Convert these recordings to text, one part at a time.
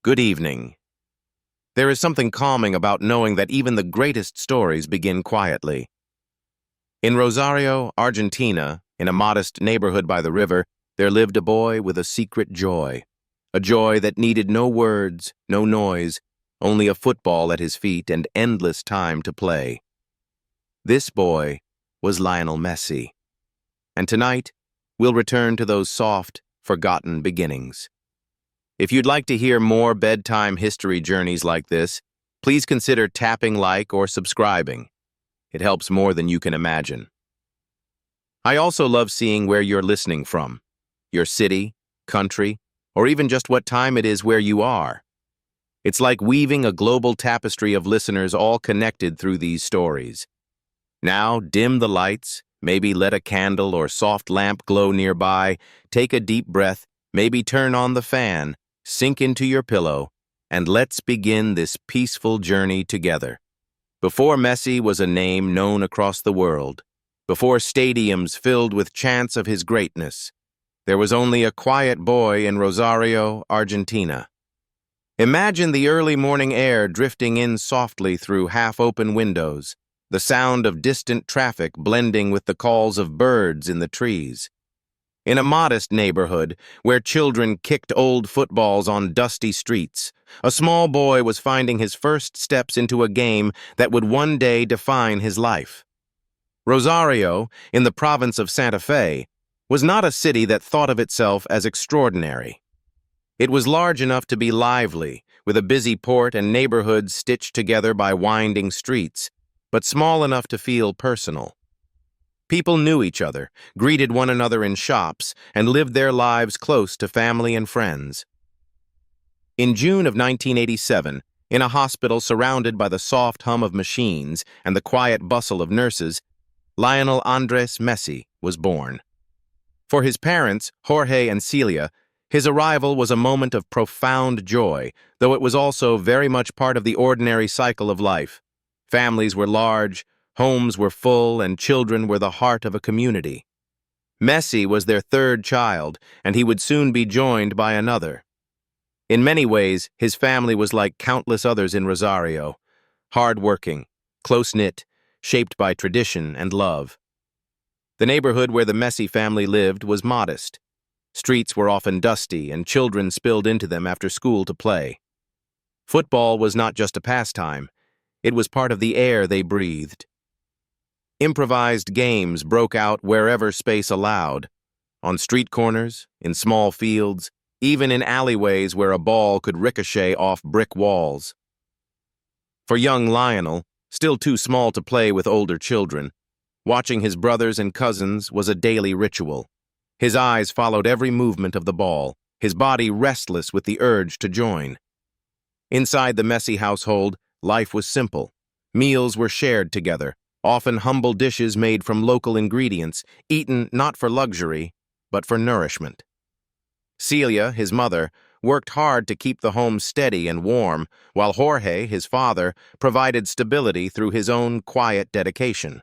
Good evening. There is something calming about knowing that even the greatest stories begin quietly. In Rosario, Argentina, in a modest neighborhood by the river, there lived a boy with a secret joy. A joy that needed no words, no noise, only a football at his feet and endless time to play. This boy was Lionel Messi. And tonight, we'll return to those soft, forgotten beginnings. If you'd like to hear more bedtime history journeys like this, please consider tapping like or subscribing. It helps more than you can imagine. I also love seeing where you're listening from, your city, country, or even just what time it is where you are. It's like weaving a global tapestry of listeners all connected through these stories. Now, dim the lights, maybe let a candle or soft lamp glow nearby, take a deep breath, maybe turn on the fan, sink into your pillow, and let's begin this peaceful journey together. Before Messi was a name known across the world, before stadiums filled with chants of his greatness, there was only a quiet boy in Rosario, Argentina. Imagine the early morning air drifting in softly through half-open windows, the sound of distant traffic blending with the calls of birds in the trees. In a modest neighborhood, where children kicked old footballs on dusty streets, a small boy was finding his first steps into a game that would one day define his life. Rosario, in the province of Santa Fe, was not a city that thought of itself as extraordinary. It was large enough to be lively, with a busy port and neighborhoods stitched together by winding streets, but small enough to feel personal. People knew each other, greeted one another in shops, and lived their lives close to family and friends. In June of 1987, in a hospital surrounded by the soft hum of machines and the quiet bustle of nurses, Lionel Andres Messi was born. For his parents, Jorge and Celia, his arrival was a moment of profound joy, though it was also very much part of the ordinary cycle of life. Families were large, homes were full, and children were the heart of a community. Messi was their third child, and he would soon be joined by another. In many ways, his family was like countless others in Rosario, hard-working, close-knit, shaped by tradition and love. The neighborhood where the Messi family lived was modest. Streets were often dusty, and children spilled into them after school to play. Football was not just a pastime. It was part of the air they breathed. Improvised games broke out wherever space allowed, on street corners, in small fields, even in alleyways where a ball could ricochet off brick walls. For young Lionel, still too small to play with older children, watching his brothers and cousins was a daily ritual. His eyes followed every movement of the ball, his body restless with the urge to join. Inside the Messi household, life was simple. Meals were shared together, often humble dishes made from local ingredients, eaten not for luxury, but for nourishment. Celia, his mother, worked hard to keep the home steady and warm, while Jorge, his father, provided stability through his own quiet dedication.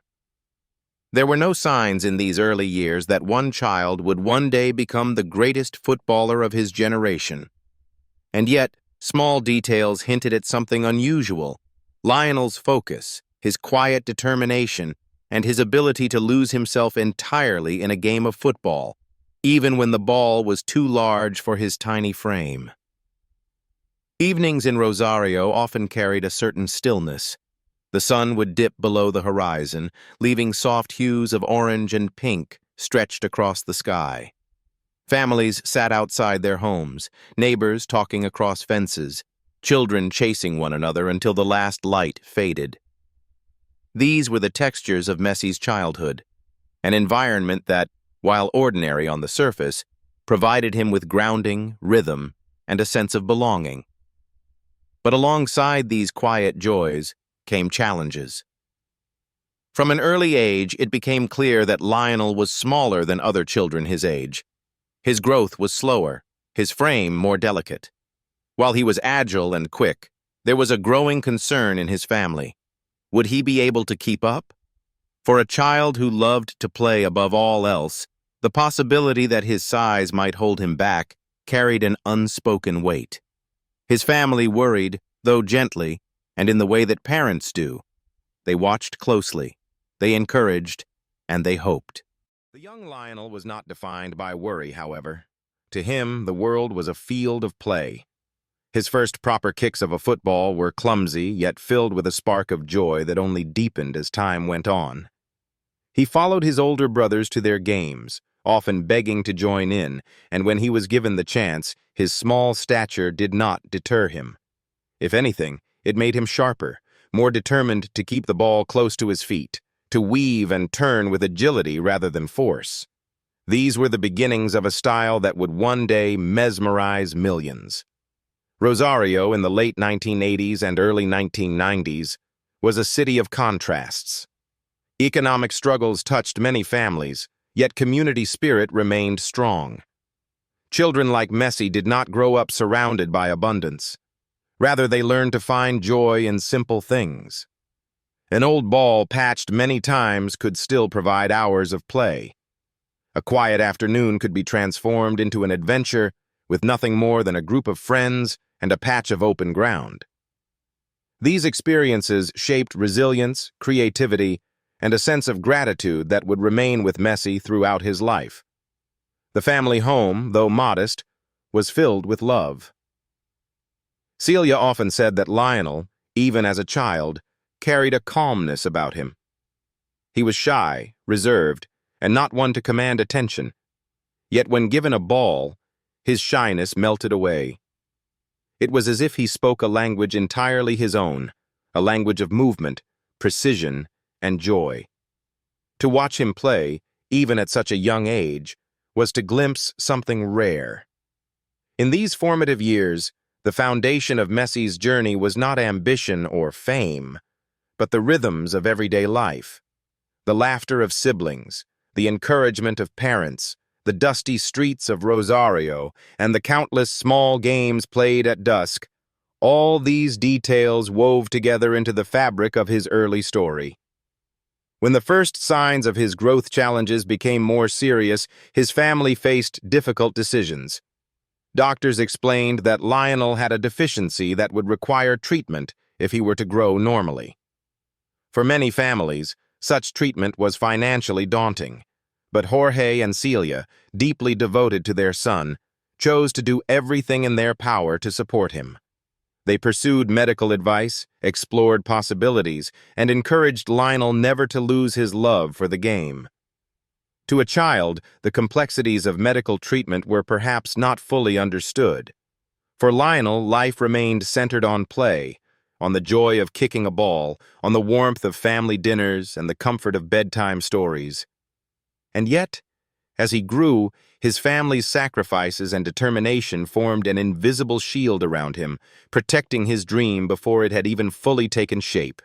There were no signs in these early years that one child would one day become the greatest footballer of his generation. And yet, small details hinted at something unusual. Lionel's focus, his quiet determination, and his ability to lose himself entirely in a game of football, even when the ball was too large for his tiny frame. Evenings in Rosario often carried a certain stillness. The sun would dip below the horizon, leaving soft hues of orange and pink stretched across the sky. Families sat outside their homes, neighbors talking across fences, children chasing one another until the last light faded. These were the textures of Messi's childhood, an environment that, while ordinary on the surface, provided him with grounding, rhythm, and a sense of belonging. But alongside these quiet joys came challenges. From an early age, it became clear that Lionel was smaller than other children his age. His growth was slower, his frame more delicate. While he was agile and quick, there was a growing concern in his family. Would he be able to keep up? For a child who loved to play above all else, the possibility that his size might hold him back carried an unspoken weight. His family worried, though gently, and in the way that parents do. They watched closely, they encouraged, and they hoped. The young Lionel was not defined by worry, however. To him, the world was a field of play. His first proper kicks of a football were clumsy, yet filled with a spark of joy that only deepened as time went on. He followed his older brothers to their games, often begging to join in, and when he was given the chance, his small stature did not deter him. If anything, it made him sharper, more determined to keep the ball close to his feet, to weave and turn with agility rather than force. These were the beginnings of a style that would one day mesmerize millions. Rosario, in the late 1980s and early 1990s, was a city of contrasts. Economic struggles touched many families, yet community spirit remained strong. Children like Messi did not grow up surrounded by abundance. Rather, they learned to find joy in simple things. An old ball patched many times could still provide hours of play. A quiet afternoon could be transformed into an adventure with nothing more than a group of friends and a patch of open ground. These experiences shaped resilience, creativity, and a sense of gratitude that would remain with Messi throughout his life. The family home, though modest, was filled with love. Celia often said that Lionel, even as a child, carried a calmness about him. He was shy, reserved, and not one to command attention. Yet when given a ball, his shyness melted away. It was as if he spoke a language entirely his own, a language of movement, precision, and joy. To watch him play, even at such a young age, was to glimpse something rare. In these formative years, the foundation of Messi's journey was not ambition or fame, but the rhythms of everyday life. The laughter of siblings, the encouragement of parents, the dusty streets of Rosario, and the countless small games played at dusk, all these details wove together into the fabric of his early story. When the first signs of his growth challenges became more serious, his family faced difficult decisions. Doctors explained that Lionel had a deficiency that would require treatment if he were to grow normally. For many families, such treatment was financially daunting. But Jorge and Celia, deeply devoted to their son, chose to do everything in their power to support him. They pursued medical advice, explored possibilities, and encouraged Lionel never to lose his love for the game. To a child, the complexities of medical treatment were perhaps not fully understood. For Lionel, life remained centered on play, on the joy of kicking a ball, on the warmth of family dinners, and the comfort of bedtime stories. And yet, as he grew, his family's sacrifices and determination formed an invisible shield around him, protecting his dream before it had even fully taken shape.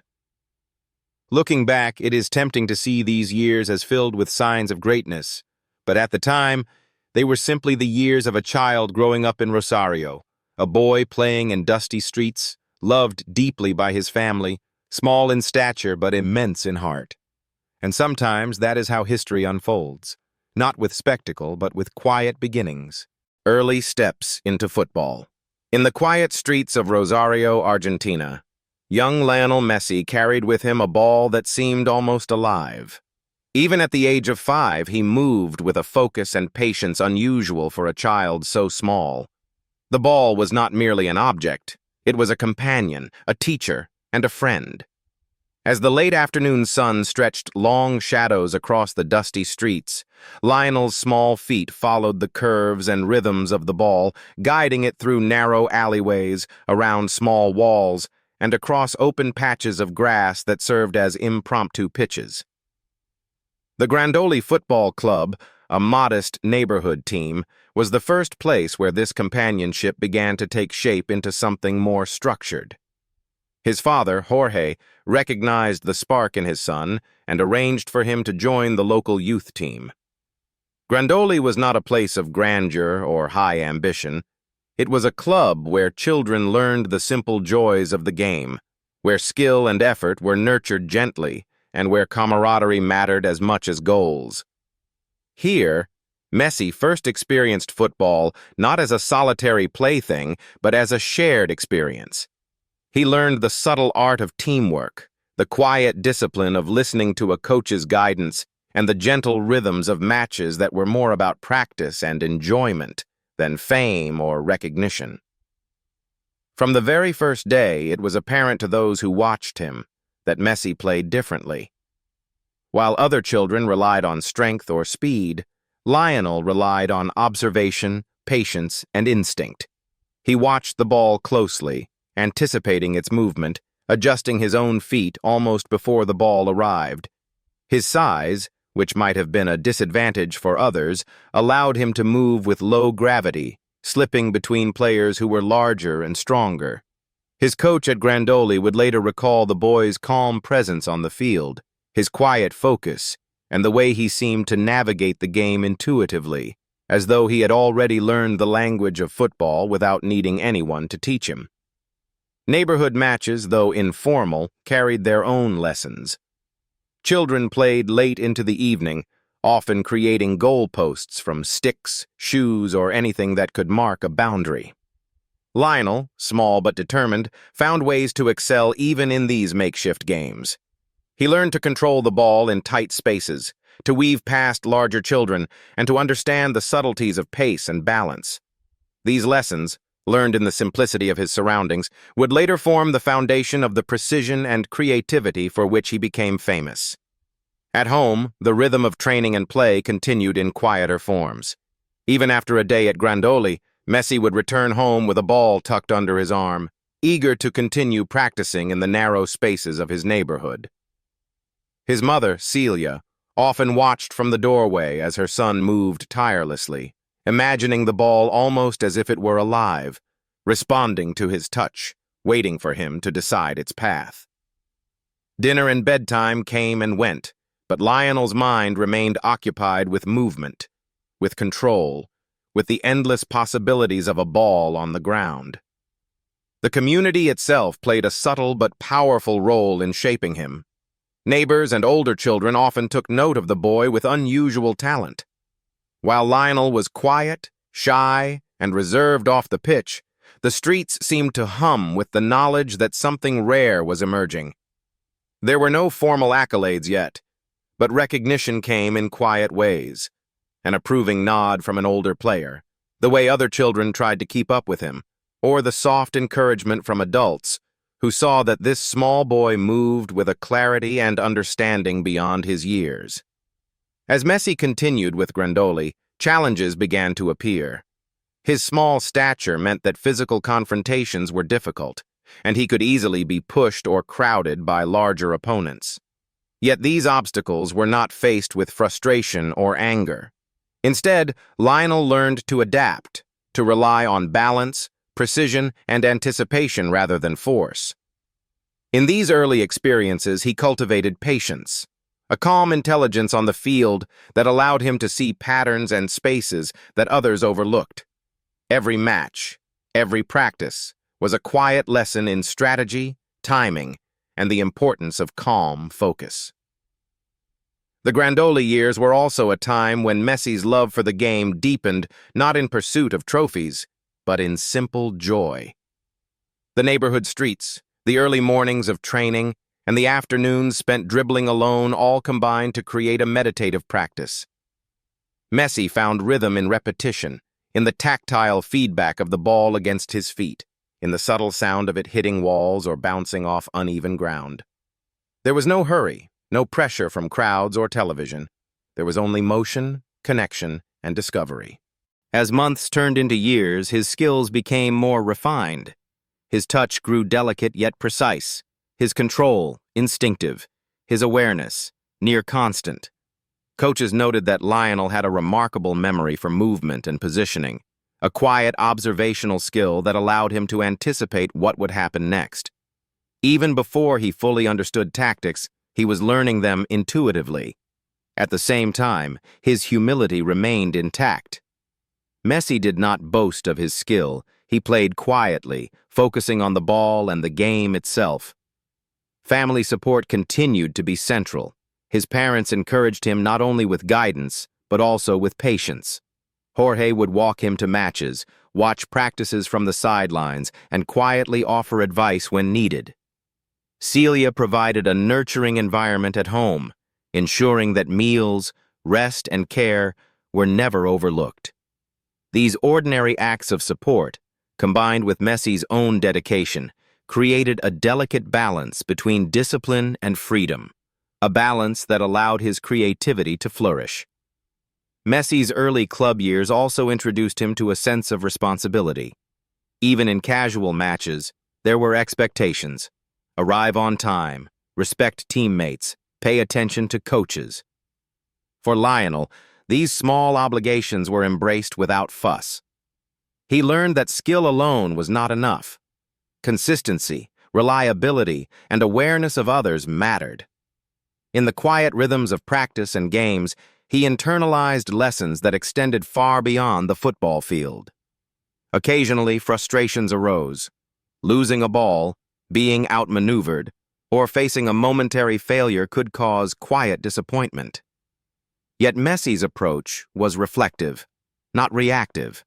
Looking back, it is tempting to see these years as filled with signs of greatness, but at the time, they were simply the years of a child growing up in Rosario, a boy playing in dusty streets, loved deeply by his family, small in stature but immense in heart. And sometimes that is how history unfolds, not with spectacle, but with quiet beginnings. Early steps into football. In the quiet streets of Rosario, Argentina, young Lionel Messi carried with him a ball that seemed almost alive. Even at the age of 5, he moved with a focus and patience unusual for a child so small. The ball was not merely an object. It was a companion, a teacher, and a friend. As the late afternoon sun stretched long shadows across the dusty streets, Lionel's small feet followed the curves and rhythms of the ball, guiding it through narrow alleyways, around small walls, and across open patches of grass that served as impromptu pitches. The Grandoli Football Club, a modest neighborhood team, was the first place where this companionship began to take shape into something more structured. His father, Jorge, recognized the spark in his son and arranged for him to join the local youth team. Grandoli was not a place of grandeur or high ambition. It was a club where children learned the simple joys of the game, where skill and effort were nurtured gently, and where camaraderie mattered as much as goals. Here, Messi first experienced football not as a solitary plaything, but as a shared experience. He learned the subtle art of teamwork, the quiet discipline of listening to a coach's guidance, and the gentle rhythms of matches that were more about practice and enjoyment than fame or recognition. From the very first day, it was apparent to those who watched him that Messi played differently. While other children relied on strength or speed, Lionel relied on observation, patience, and instinct. He watched the ball closely, anticipating its movement, adjusting his own feet almost before the ball arrived. His size, which might have been a disadvantage for others, allowed him to move with low gravity, slipping between players who were larger and stronger. His coach at Grandoli would later recall the boy's calm presence on the field, his quiet focus, and the way he seemed to navigate the game intuitively, as though he had already learned the language of football without needing anyone to teach him. Neighborhood matches, though informal, carried their own lessons. Children played late into the evening, often creating goalposts from sticks, shoes, or anything that could mark a boundary. Lionel, small but determined, found ways to excel even in these makeshift games. He learned to control the ball in tight spaces, to weave past larger children, and to understand the subtleties of pace and balance. These lessons, learned in the simplicity of his surroundings, would later form the foundation of the precision and creativity for which he became famous. At home, the rhythm of training and play continued in quieter forms. Even after a day at Grandoli, Messi would return home with a ball tucked under his arm, eager to continue practicing in the narrow spaces of his neighborhood. His mother, Celia, often watched from the doorway as her son moved tirelessly, imagining the ball almost as if it were alive, responding to his touch, waiting for him to decide its path. Dinner and bedtime came and went, but Lionel's mind remained occupied with movement, with control, with the endless possibilities of a ball on the ground. The community itself played a subtle but powerful role in shaping him. Neighbors and older children often took note of the boy with unusual talent. While Lionel was quiet, shy, and reserved off the pitch, the streets seemed to hum with the knowledge that something rare was emerging. There were no formal accolades yet, but recognition came in quiet ways. An approving nod from an older player, the way other children tried to keep up with him, or the soft encouragement from adults who saw that this small boy moved with a clarity and understanding beyond his years. As Messi continued with Grandoli, challenges began to appear. His small stature meant that physical confrontations were difficult, and he could easily be pushed or crowded by larger opponents. Yet these obstacles were not faced with frustration or anger. Instead, Lionel learned to adapt, to rely on balance, precision, and anticipation rather than force. In these early experiences, he cultivated patience, a calm intelligence on the field that allowed him to see patterns and spaces that others overlooked. Every match, every practice, was a quiet lesson in strategy, timing, and the importance of calm focus. The Grandoli years were also a time when Messi's love for the game deepened not in pursuit of trophies, but in simple joy. The neighborhood streets, the early mornings of training, and the afternoons spent dribbling alone all combined to create a meditative practice. Messi found rhythm in repetition, in the tactile feedback of the ball against his feet, in the subtle sound of it hitting walls or bouncing off uneven ground. There was no hurry, no pressure from crowds or television. There was only motion, connection, and discovery. As months turned into years, his skills became more refined. His touch grew delicate yet precise, his control instinctive, his awareness near constant. Coaches noted that Lionel had a remarkable memory for movement and positioning, a quiet observational skill that allowed him to anticipate what would happen next. Even before he fully understood tactics, he was learning them intuitively. At the same time, his humility remained intact. Messi did not boast of his skill. He played quietly, focusing on the ball and the game itself. Family support continued to be central. His parents encouraged him not only with guidance, but also with patience. Jorge would walk him to matches, watch practices from the sidelines, and quietly offer advice when needed. Celia provided a nurturing environment at home, ensuring that meals, rest, and care were never overlooked. These ordinary acts of support, combined with Messi's own dedication, created a delicate balance between discipline and freedom, a balance that allowed his creativity to flourish. Messi's early club years also introduced him to a sense of responsibility. Even in casual matches, there were expectations. Arrive on time, respect teammates, pay attention to coaches. For Lionel, these small obligations were embraced without fuss. He learned that skill alone was not enough. Consistency, reliability, and awareness of others mattered. In the quiet rhythms of practice and games, he internalized lessons that extended far beyond the football field. Occasionally, frustrations arose. Losing a ball, being outmaneuvered, or facing a momentary failure could cause quiet disappointment. Yet Messi's approach was reflective, not reactive.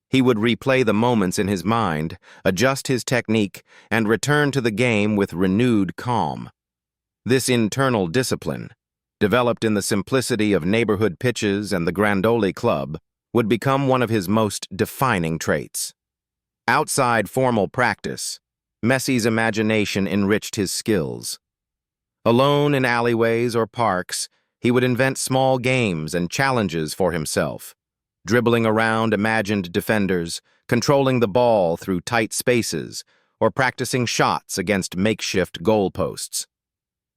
He would replay the moments in his mind, adjust his technique, and return to the game with renewed calm. This internal discipline, developed in the simplicity of neighborhood pitches and the Grandoli Club, would become one of his most defining traits. Outside formal practice, Messi's imagination enriched his skills. Alone in alleyways or parks, he would invent small games and challenges for himself, dribbling around imagined defenders, controlling the ball through tight spaces, or practicing shots against makeshift goalposts.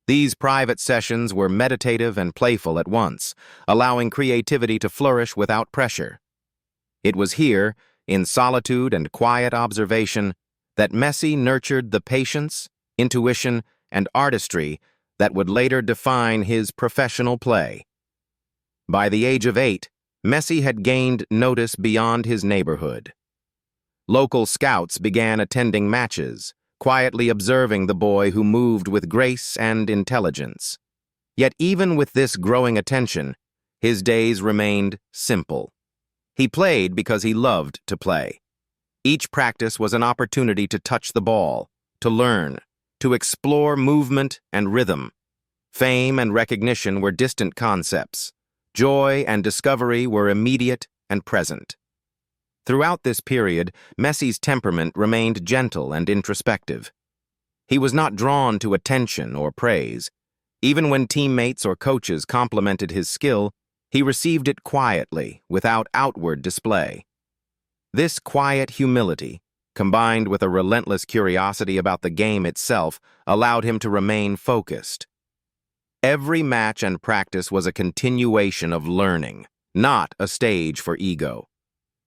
These private sessions were meditative and playful at once, allowing creativity to flourish without pressure. It was here, in solitude and quiet observation, that Messi nurtured the patience, intuition, and artistry that would later define his professional play. By the age of 8, Messi had gained notice beyond his neighborhood. Local scouts began attending matches, quietly observing the boy who moved with grace and intelligence. Yet even with this growing attention, his days remained simple. He played because he loved to play. Each practice was an opportunity to touch the ball, to learn, to explore movement and rhythm. Fame and recognition were distant concepts. Joy and discovery were immediate and present. Throughout this period, Messi's temperament remained gentle and introspective. He was not drawn to attention or praise. Even when teammates or coaches complimented his skill, he received it quietly, without outward display. This quiet humility, combined with a relentless curiosity about the game itself, allowed him to remain focused. Every match and practice was a continuation of learning, not a stage for ego.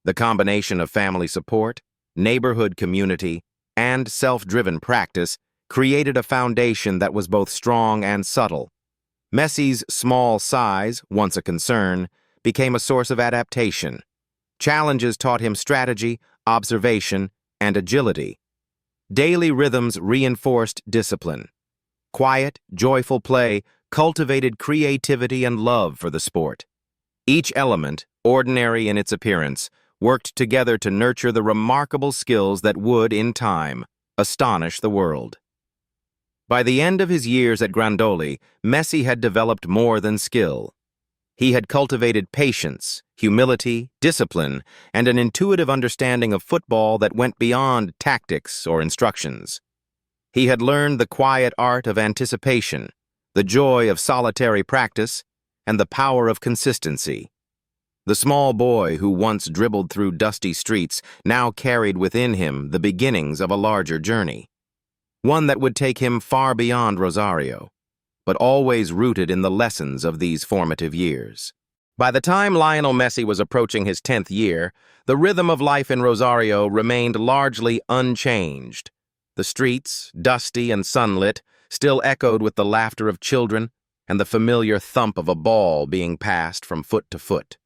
The combination of family support, neighborhood community, and self-driven practice created a foundation that was both strong and subtle. Messi's small size, once a concern, became a source of adaptation. Challenges taught him strategy, observation, and agility. Daily rhythms reinforced discipline. Quiet, joyful play cultivated creativity and love for the sport. Each element, ordinary in its appearance, worked together to nurture the remarkable skills that would, in time, astonish the world. By the end of his years at Grandoli, Messi had developed more than skill. He had cultivated patience, humility, discipline, and an intuitive understanding of football that went beyond tactics or instructions. He had learned the quiet art of anticipation, the joy of solitary practice, and the power of consistency. The small boy who once dribbled through dusty streets now carried within him the beginnings of a larger journey, one that would take him far beyond Rosario, but always rooted in the lessons of these formative years. By the time Lionel Messi was approaching his 10th year, the rhythm of life in Rosario remained largely unchanged. The streets, dusty and sunlit, still echoed with the laughter of children and the familiar thump of a ball being passed from foot to foot.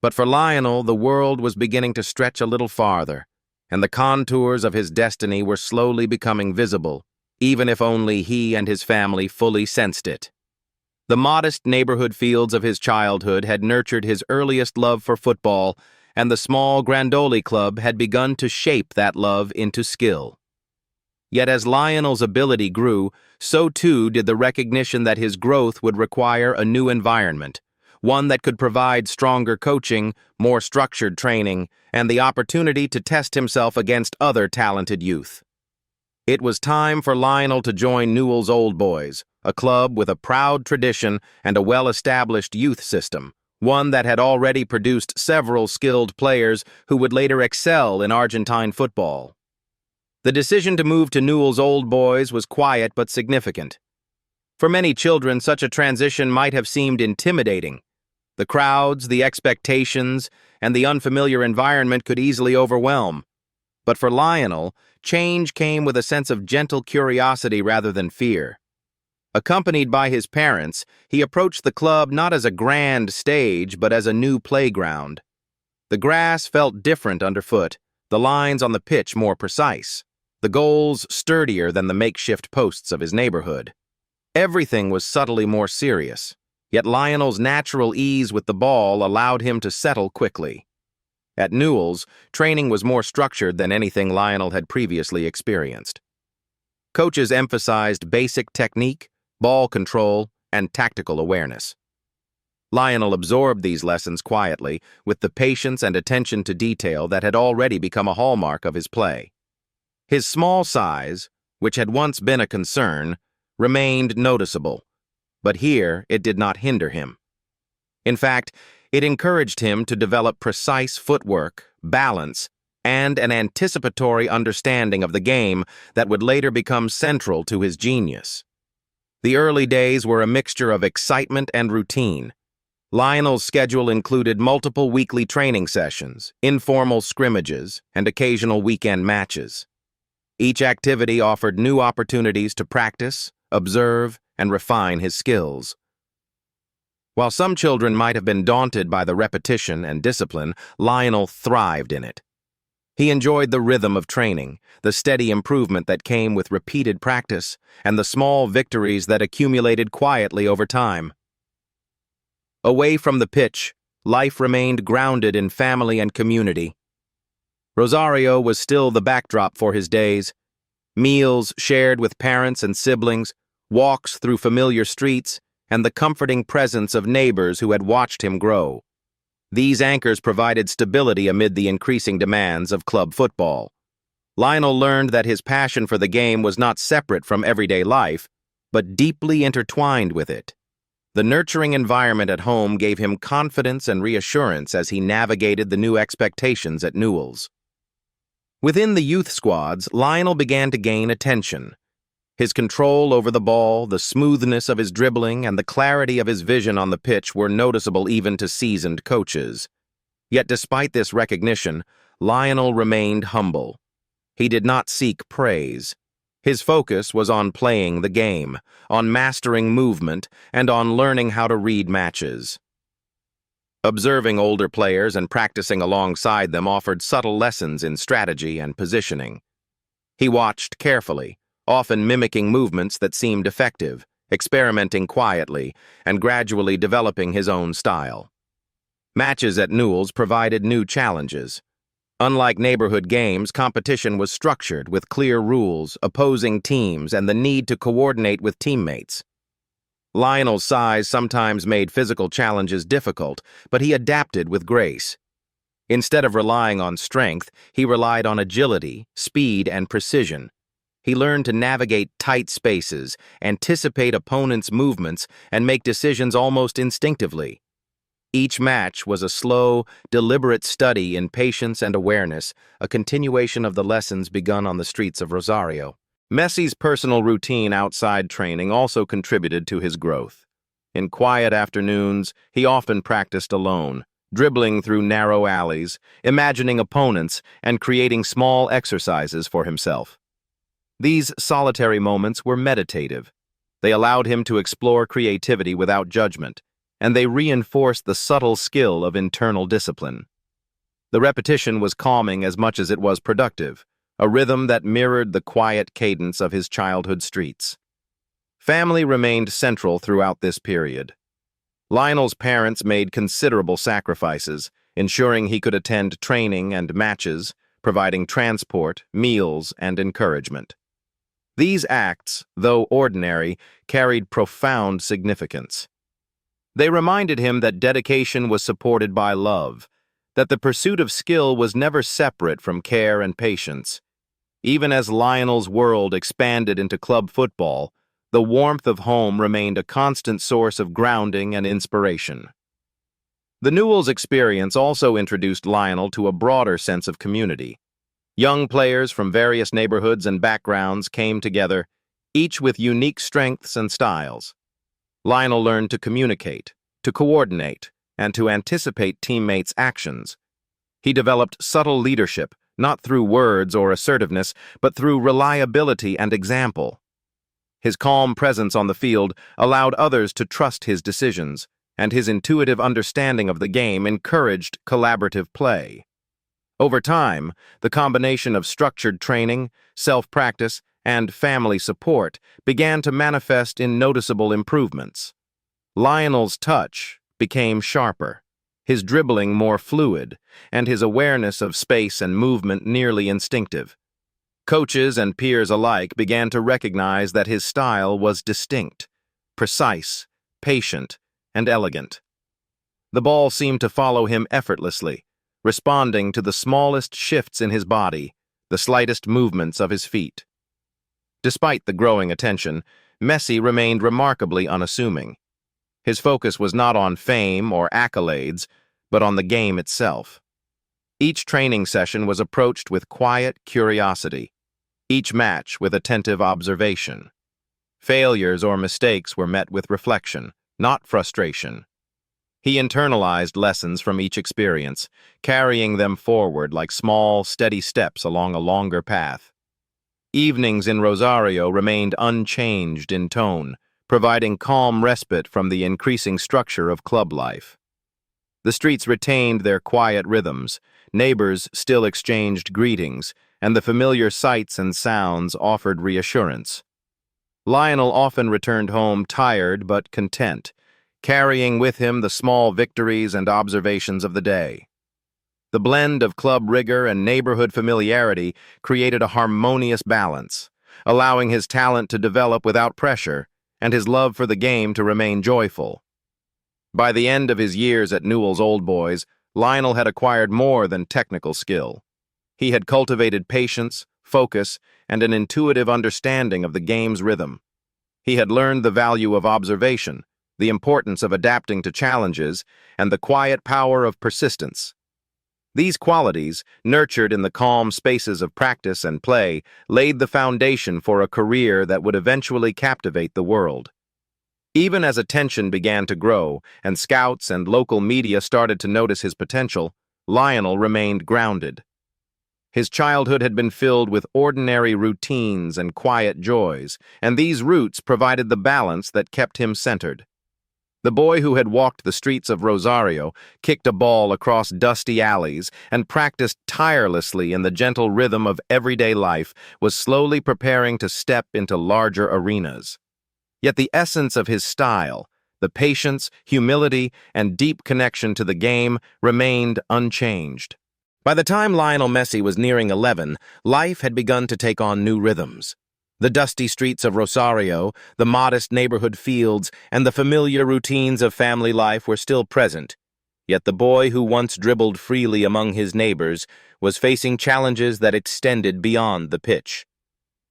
But for Lionel, the world was beginning to stretch a little farther, and the contours of his destiny were slowly becoming visible, even if only he and his family fully sensed it. The modest neighborhood fields of his childhood had nurtured his earliest love for football, and the small Grandoli club had begun to shape that love into skill. Yet as Lionel's ability grew, so too did the recognition that his growth would require a new environment, one that could provide stronger coaching, more structured training, and the opportunity to test himself against other talented youth. It was time for Lionel to join Newell's Old Boys, a club with a proud tradition and a well-established youth system, one that had already produced several skilled players who would later excel in Argentine football. The decision to move to Newell's Old Boys was quiet but significant. For many children, such a transition might have seemed intimidating. The crowds, the expectations, and the unfamiliar environment could easily overwhelm. But for Lionel, change came with a sense of gentle curiosity rather than fear. Accompanied by his parents, he approached the club not as a grand stage, but as a new playground. The grass felt different underfoot, the lines on the pitch more precise, the goals sturdier than the makeshift posts of his neighborhood. Everything was subtly more serious, yet Lionel's natural ease with the ball allowed him to settle quickly. At Newell's, training was more structured than anything Lionel had previously experienced. Coaches emphasized basic technique, ball control, and tactical awareness. Lionel absorbed these lessons quietly, with the patience and attention to detail that had already become a hallmark of his play. His small size, which had once been a concern, remained noticeable, but here it did not hinder him. In fact, it encouraged him to develop precise footwork, balance, and an anticipatory understanding of the game that would later become central to his genius. The early days were a mixture of excitement and routine. Lionel's schedule included multiple weekly training sessions, informal scrimmages, and occasional weekend matches. Each activity offered new opportunities to practice, observe, and refine his skills. While some children might have been daunted by the repetition and discipline, Lionel thrived in it. He enjoyed the rhythm of training, the steady improvement that came with repeated practice, and the small victories that accumulated quietly over time. Away from the pitch, life remained grounded in family and community. Rosario was still the backdrop for his days. Meals shared with parents and siblings, walks through familiar streets, and the comforting presence of neighbors who had watched him grow. These anchors provided stability amid the increasing demands of club football. Lionel learned that his passion for the game was not separate from everyday life, but deeply intertwined with it. The nurturing environment at home gave him confidence and reassurance as he navigated the new expectations at Newell's. Within the youth squads, Lionel began to gain attention. His control over the ball, the smoothness of his dribbling, and the clarity of his vision on the pitch were noticeable even to seasoned coaches. Yet despite this recognition, Lionel remained humble. He did not seek praise. His focus was on playing the game, on mastering movement, and on learning how to read matches. Observing older players and practicing alongside them offered subtle lessons in strategy and positioning. He watched carefully, often mimicking movements that seemed effective, experimenting quietly, and gradually developing his own style. Matches at Newell's provided new challenges. Unlike neighborhood games, competition was structured with clear rules, opposing teams, and the need to coordinate with teammates. Lionel's size sometimes made physical challenges difficult, but he adapted with grace. Instead of relying on strength, he relied on agility, speed, and precision. He learned to navigate tight spaces, anticipate opponents' movements, and make decisions almost instinctively. Each match was a slow, deliberate study in patience and awareness, a continuation of the lessons begun on the streets of Rosario. Messi's personal routine outside training also contributed to his growth. In quiet afternoons, he often practiced alone, dribbling through narrow alleys, imagining opponents, and creating small exercises for himself. These solitary moments were meditative. They allowed him to explore creativity without judgment, and they reinforced the subtle skill of internal discipline. The repetition was calming as much as it was productive, a rhythm that mirrored the quiet cadence of his childhood streets. Family remained central throughout this period. Lionel's parents made considerable sacrifices, ensuring he could attend training and matches, providing transport, meals, and encouragement. These acts, though ordinary, carried profound significance. They reminded him that dedication was supported by love, that the pursuit of skill was never separate from care and patience. Even as Lionel's world expanded into club football, the warmth of home remained a constant source of grounding and inspiration. The Newell's experience also introduced Lionel to a broader sense of community. Young players from various neighborhoods and backgrounds came together, each with unique strengths and styles. Lionel learned to communicate, to coordinate, and to anticipate teammates' actions. He developed subtle leadership, not through words or assertiveness, but through reliability and example. His calm presence on the field allowed others to trust his decisions, and his intuitive understanding of the game encouraged collaborative play. Over time, the combination of structured training, self-practice, and family support began to manifest in noticeable improvements. Lionel's touch became sharper, his dribbling more fluid, and his awareness of space and movement nearly instinctive. Coaches and peers alike began to recognize that his style was distinct, precise, patient, and elegant. The ball seemed to follow him effortlessly, responding to the smallest shifts in his body, the slightest movements of his feet. Despite the growing attention, Messi remained remarkably unassuming. His focus was not on fame or accolades, but on the game itself. Each training session was approached with quiet curiosity, each match with attentive observation. Failures or mistakes were met with reflection, not frustration. He internalized lessons from each experience, carrying them forward like small, steady steps along a longer path. Evenings in Rosario remained unchanged in tone, providing calm respite from the increasing structure of club life. The streets retained their quiet rhythms, neighbors still exchanged greetings, and the familiar sights and sounds offered reassurance. Lionel often returned home tired but content, carrying with him the small victories and observations of the day. The blend of club rigor and neighborhood familiarity created a harmonious balance, allowing his talent to develop without pressure and his love for the game to remain joyful. By the end of his years at Newell's Old Boys, Lionel had acquired more than technical skill. He had cultivated patience, focus, and an intuitive understanding of the game's rhythm. He had learned the value of observation, the importance of adapting to challenges, and the quiet power of persistence. These qualities, nurtured in the calm spaces of practice and play, laid the foundation for a career that would eventually captivate the world. Even as attention began to grow and scouts and local media started to notice his potential, Lionel remained grounded. His childhood had been filled with ordinary routines and quiet joys, and these roots provided the balance that kept him centered. The boy who had walked the streets of Rosario, kicked a ball across dusty alleys, and practiced tirelessly in the gentle rhythm of everyday life was slowly preparing to step into larger arenas. Yet the essence of his style, the patience, humility, and deep connection to the game remained unchanged. By the time Lionel Messi was nearing 11, life had begun to take on new rhythms. The dusty streets of Rosario, the modest neighborhood fields, and the familiar routines of family life were still present. Yet the boy who once dribbled freely among his neighbors was facing challenges that extended beyond the pitch.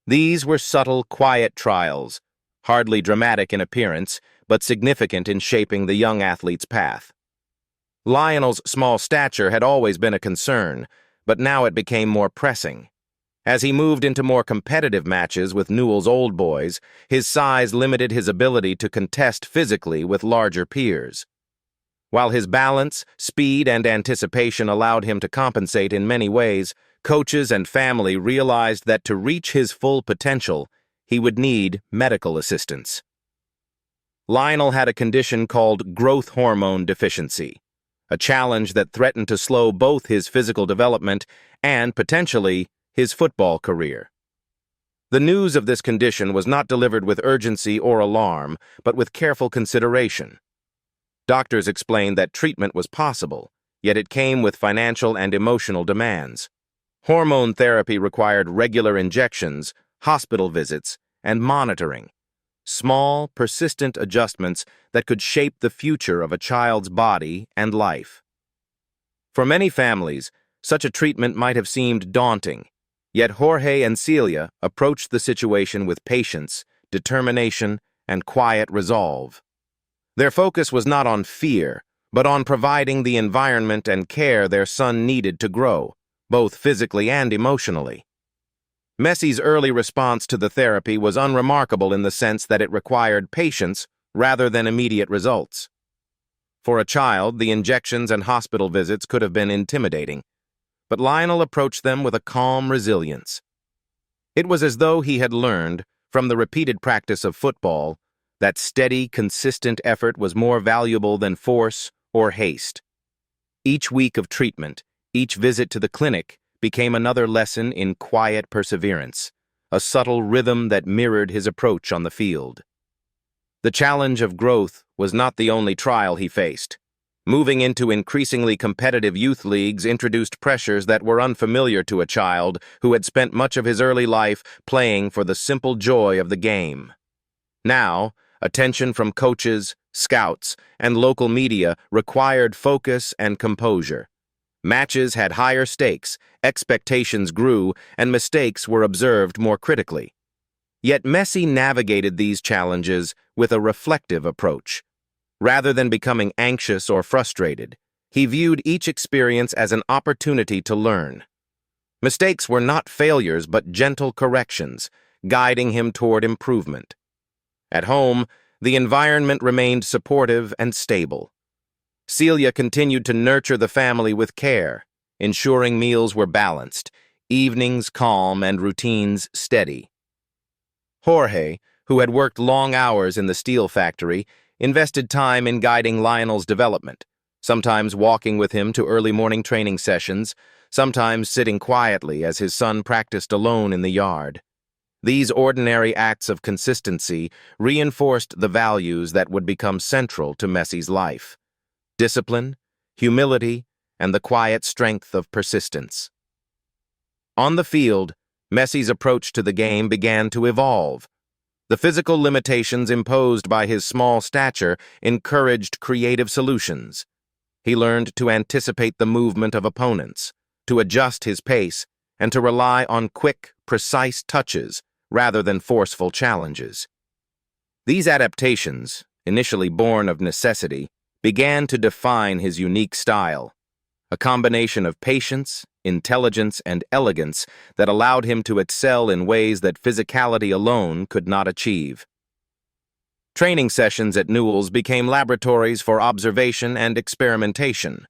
These were subtle, quiet trials, hardly dramatic in appearance, but significant in shaping the young athlete's path. Lionel's small stature had always been a concern, but now it became more pressing. As he moved into more competitive matches with Newell's Old Boys, his size limited his ability to contest physically with larger peers. While his balance, speed, and anticipation allowed him to compensate in many ways, coaches and family realized that to reach his full potential, he would need medical assistance. Lionel had a condition called growth hormone deficiency, a challenge that threatened to slow both his physical development and, potentially, his football career. The news of this condition was not delivered with urgency or alarm, but with careful consideration. Doctors explained that treatment was possible, yet it came with financial and emotional demands. Hormone therapy required regular injections, hospital visits, and monitoring. Small, persistent adjustments that could shape the future of a child's body and life. For many families, such a treatment might have seemed daunting, yet Jorge and Celia approached the situation with patience, determination, and quiet resolve. Their focus was not on fear, but on providing the environment and care their son needed to grow, both physically and emotionally. Messi's early response to the therapy was unremarkable in the sense that it required patience rather than immediate results. For a child, the injections and hospital visits could have been intimidating, but Lionel approached them with a calm resilience. It was as though he had learned, from the repeated practice of football, that steady, consistent effort was more valuable than force or haste. Each week of treatment, each visit to the clinic, became another lesson in quiet perseverance, a subtle rhythm that mirrored his approach on the field. The challenge of growth was not the only trial he faced. Moving into increasingly competitive youth leagues introduced pressures that were unfamiliar to a child who had spent much of his early life playing for the simple joy of the game. Now, attention from coaches, scouts, and local media required focus and composure. Matches had higher stakes, expectations grew, and mistakes were observed more critically. Yet Messi navigated these challenges with a reflective approach. Rather than becoming anxious or frustrated, he viewed each experience as an opportunity to learn. Mistakes were not failures but gentle corrections, guiding him toward improvement. At home, the environment remained supportive and stable. Celia continued to nurture the family with care, ensuring meals were balanced, evenings calm, and routines steady. Jorge, who had worked long hours in the steel factory, invested time in guiding Lionel's development, sometimes walking with him to early morning training sessions, sometimes sitting quietly as his son practiced alone in the yard. These ordinary acts of consistency reinforced the values that would become central to Messi's life: discipline, humility, and the quiet strength of persistence. On the field, Messi's approach to the game began to evolve. The physical limitations imposed by his small stature encouraged creative solutions. He learned to anticipate the movement of opponents, to adjust his pace, and to rely on quick, precise touches rather than forceful challenges. These adaptations, initially born of necessity, began to define his unique style, a combination of patience, intelligence, and elegance that allowed him to excel in ways that physicality alone could not achieve. Training sessions at Newell's became laboratories for observation and experimentation.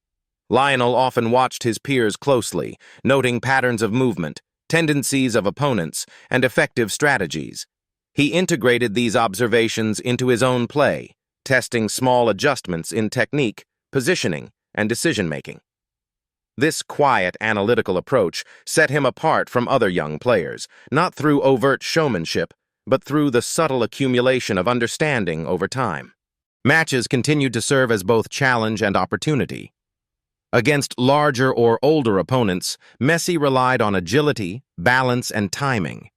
Lionel often watched his peers closely, noting patterns of movement, tendencies of opponents, and effective strategies. He integrated these observations into his own play, testing small adjustments in technique, positioning, and decision-making. This quiet, analytical approach set him apart from other young players, not through overt showmanship, but through the subtle accumulation of understanding over time. Matches continued to serve as both challenge and opportunity. Against larger or older opponents, Messi relied on agility, balance, and timing.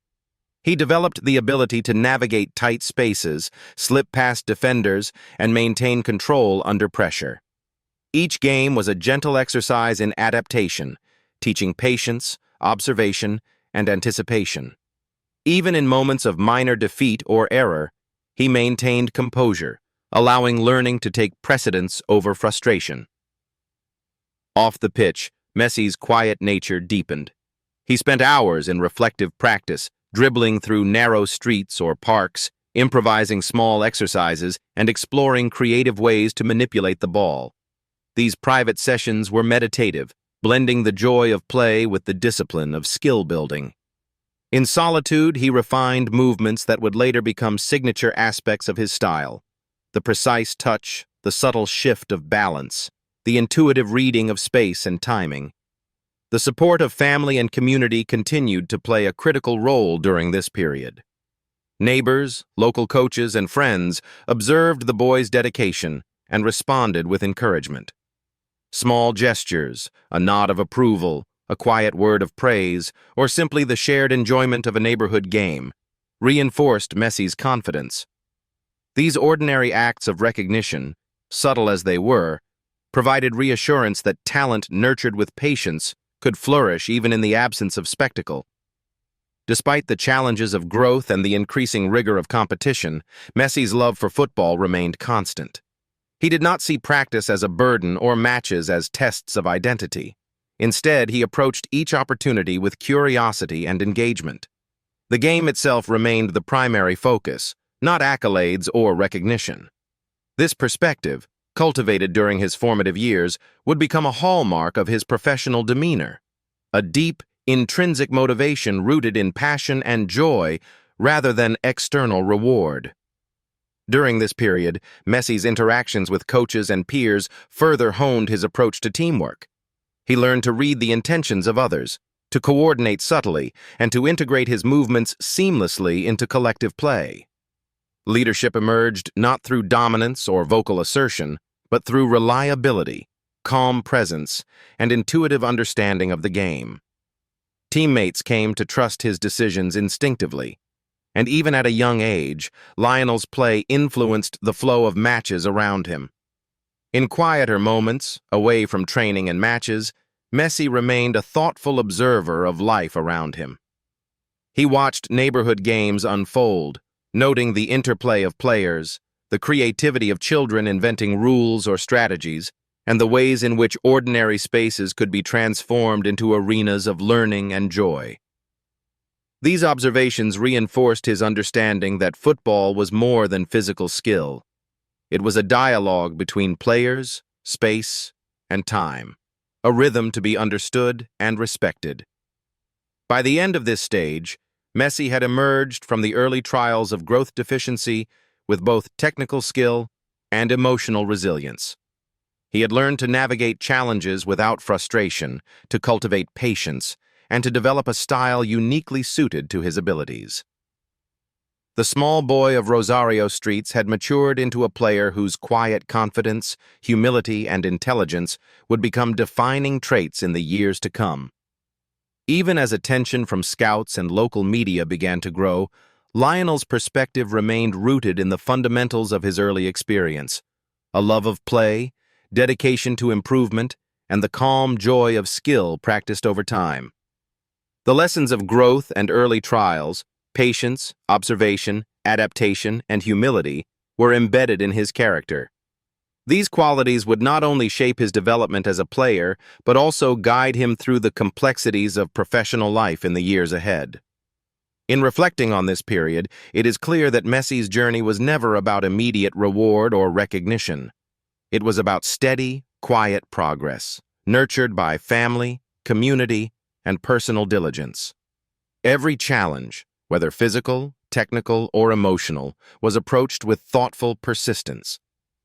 He developed the ability to navigate tight spaces, slip past defenders, and maintain control under pressure. Each game was a gentle exercise in adaptation, teaching patience, observation, and anticipation. Even in moments of minor defeat or error, he maintained composure, allowing learning to take precedence over frustration. Off the pitch, Messi's quiet nature deepened. He spent hours in reflective practice, dribbling through narrow streets or parks, improvising small exercises, and exploring creative ways to manipulate the ball. These private sessions were meditative, blending the joy of play with the discipline of skill building. In solitude, he refined movements that would later become signature aspects of his style: the precise touch, the subtle shift of balance, the intuitive reading of space and timing. The support of family and community continued to play a critical role during this period. Neighbors, local coaches, and friends observed the boy's dedication and responded with encouragement. Small gestures, a nod of approval, a quiet word of praise, or simply the shared enjoyment of a neighborhood game reinforced Messi's confidence. These ordinary acts of recognition, subtle as they were, provided reassurance that talent nurtured with patience could flourish even in the absence of spectacle. Despite the challenges of growth and the increasing rigor of competition, Messi's love for football remained constant. He did not see practice as a burden or matches as tests of identity. Instead, he approached each opportunity with curiosity and engagement. The game itself remained the primary focus, not accolades or recognition. This perspective, cultivated during his formative years, would become a hallmark of his professional demeanor, a deep, intrinsic motivation rooted in passion and joy rather than external reward. During this period, Messi's interactions with coaches and peers further honed his approach to teamwork. He learned to read the intentions of others, to coordinate subtly, and to integrate his movements seamlessly into collective play. Leadership emerged not through dominance or vocal assertion, but through reliability, calm presence, and intuitive understanding of the game. Teammates came to trust his decisions instinctively, and even at a young age, Lionel's play influenced the flow of matches around him. In quieter moments, away from training and matches, Messi remained a thoughtful observer of life around him. He watched neighborhood games unfold, noting the interplay of players, the creativity of children inventing rules or strategies, and the ways in which ordinary spaces could be transformed into arenas of learning and joy. These observations reinforced his understanding that football was more than physical skill. It was a dialogue between players, space, and time, a rhythm to be understood and respected. By the end of this stage, Messi had emerged from the early trials of growth deficiency with both technical skill and emotional resilience. He had learned to navigate challenges without frustration, to cultivate patience, and to develop a style uniquely suited to his abilities. The small boy of Rosario streets had matured into a player whose quiet confidence, humility, and intelligence would become defining traits in the years to come. Even as attention from scouts and local media began to grow, Lionel's perspective remained rooted in the fundamentals of his early experience: a love of play, dedication to improvement, and the calm joy of skill practiced over time. The lessons of growth and early trials, patience, observation, adaptation, and humility were embedded in his character. These qualities would not only shape his development as a player, but also guide him through the complexities of professional life in the years ahead. In reflecting on this period, it is clear that Messi's journey was never about immediate reward or recognition. It was about steady, quiet progress, nurtured by family, community, and personal diligence. Every challenge, whether physical, technical, or emotional, was approached with thoughtful persistence.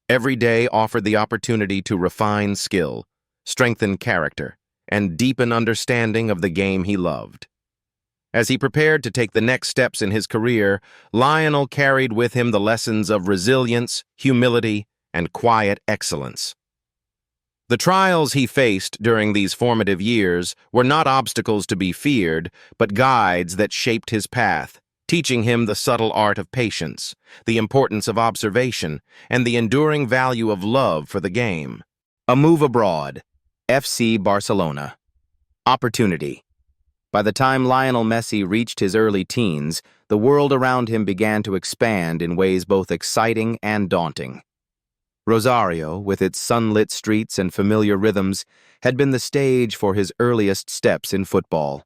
Every day offered the opportunity to refine skill, strengthen character, and deepen understanding of the game he loved. As he prepared to take the next steps in his career, Lionel carried with him the lessons of resilience, humility, and quiet excellence. The trials he faced during these formative years were not obstacles to be feared, but guides that shaped his path, teaching him the subtle art of patience, the importance of observation, and the enduring value of love for the game. A move abroad. FC Barcelona. Opportunity. By the time Lionel Messi reached his early teens, the world around him began to expand in ways both exciting and daunting. Rosario, with its sunlit streets and familiar rhythms, had been the stage for his earliest steps in football.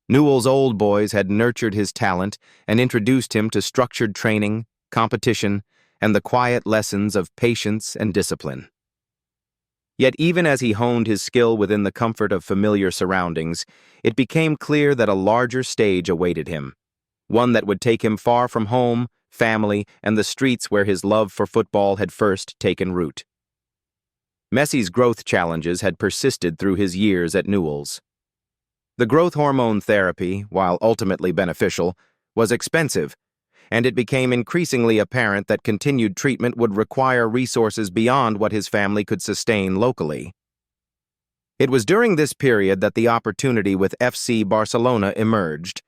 Newell's old boys had nurtured his talent and introduced him to structured training, competition, and the quiet lessons of patience and discipline. Yet even as he honed his skill within the comfort of familiar surroundings, it became clear that a larger stage awaited him, one that would take him far from home, family, and the streets where his love for football had first taken root. Messi's growth challenges had persisted through his years at Newell's. The growth hormone therapy, while ultimately beneficial, was expensive, and it became increasingly apparent that continued treatment would require resources beyond what his family could sustain locally. It was during this period that the opportunity with FC Barcelona emerged,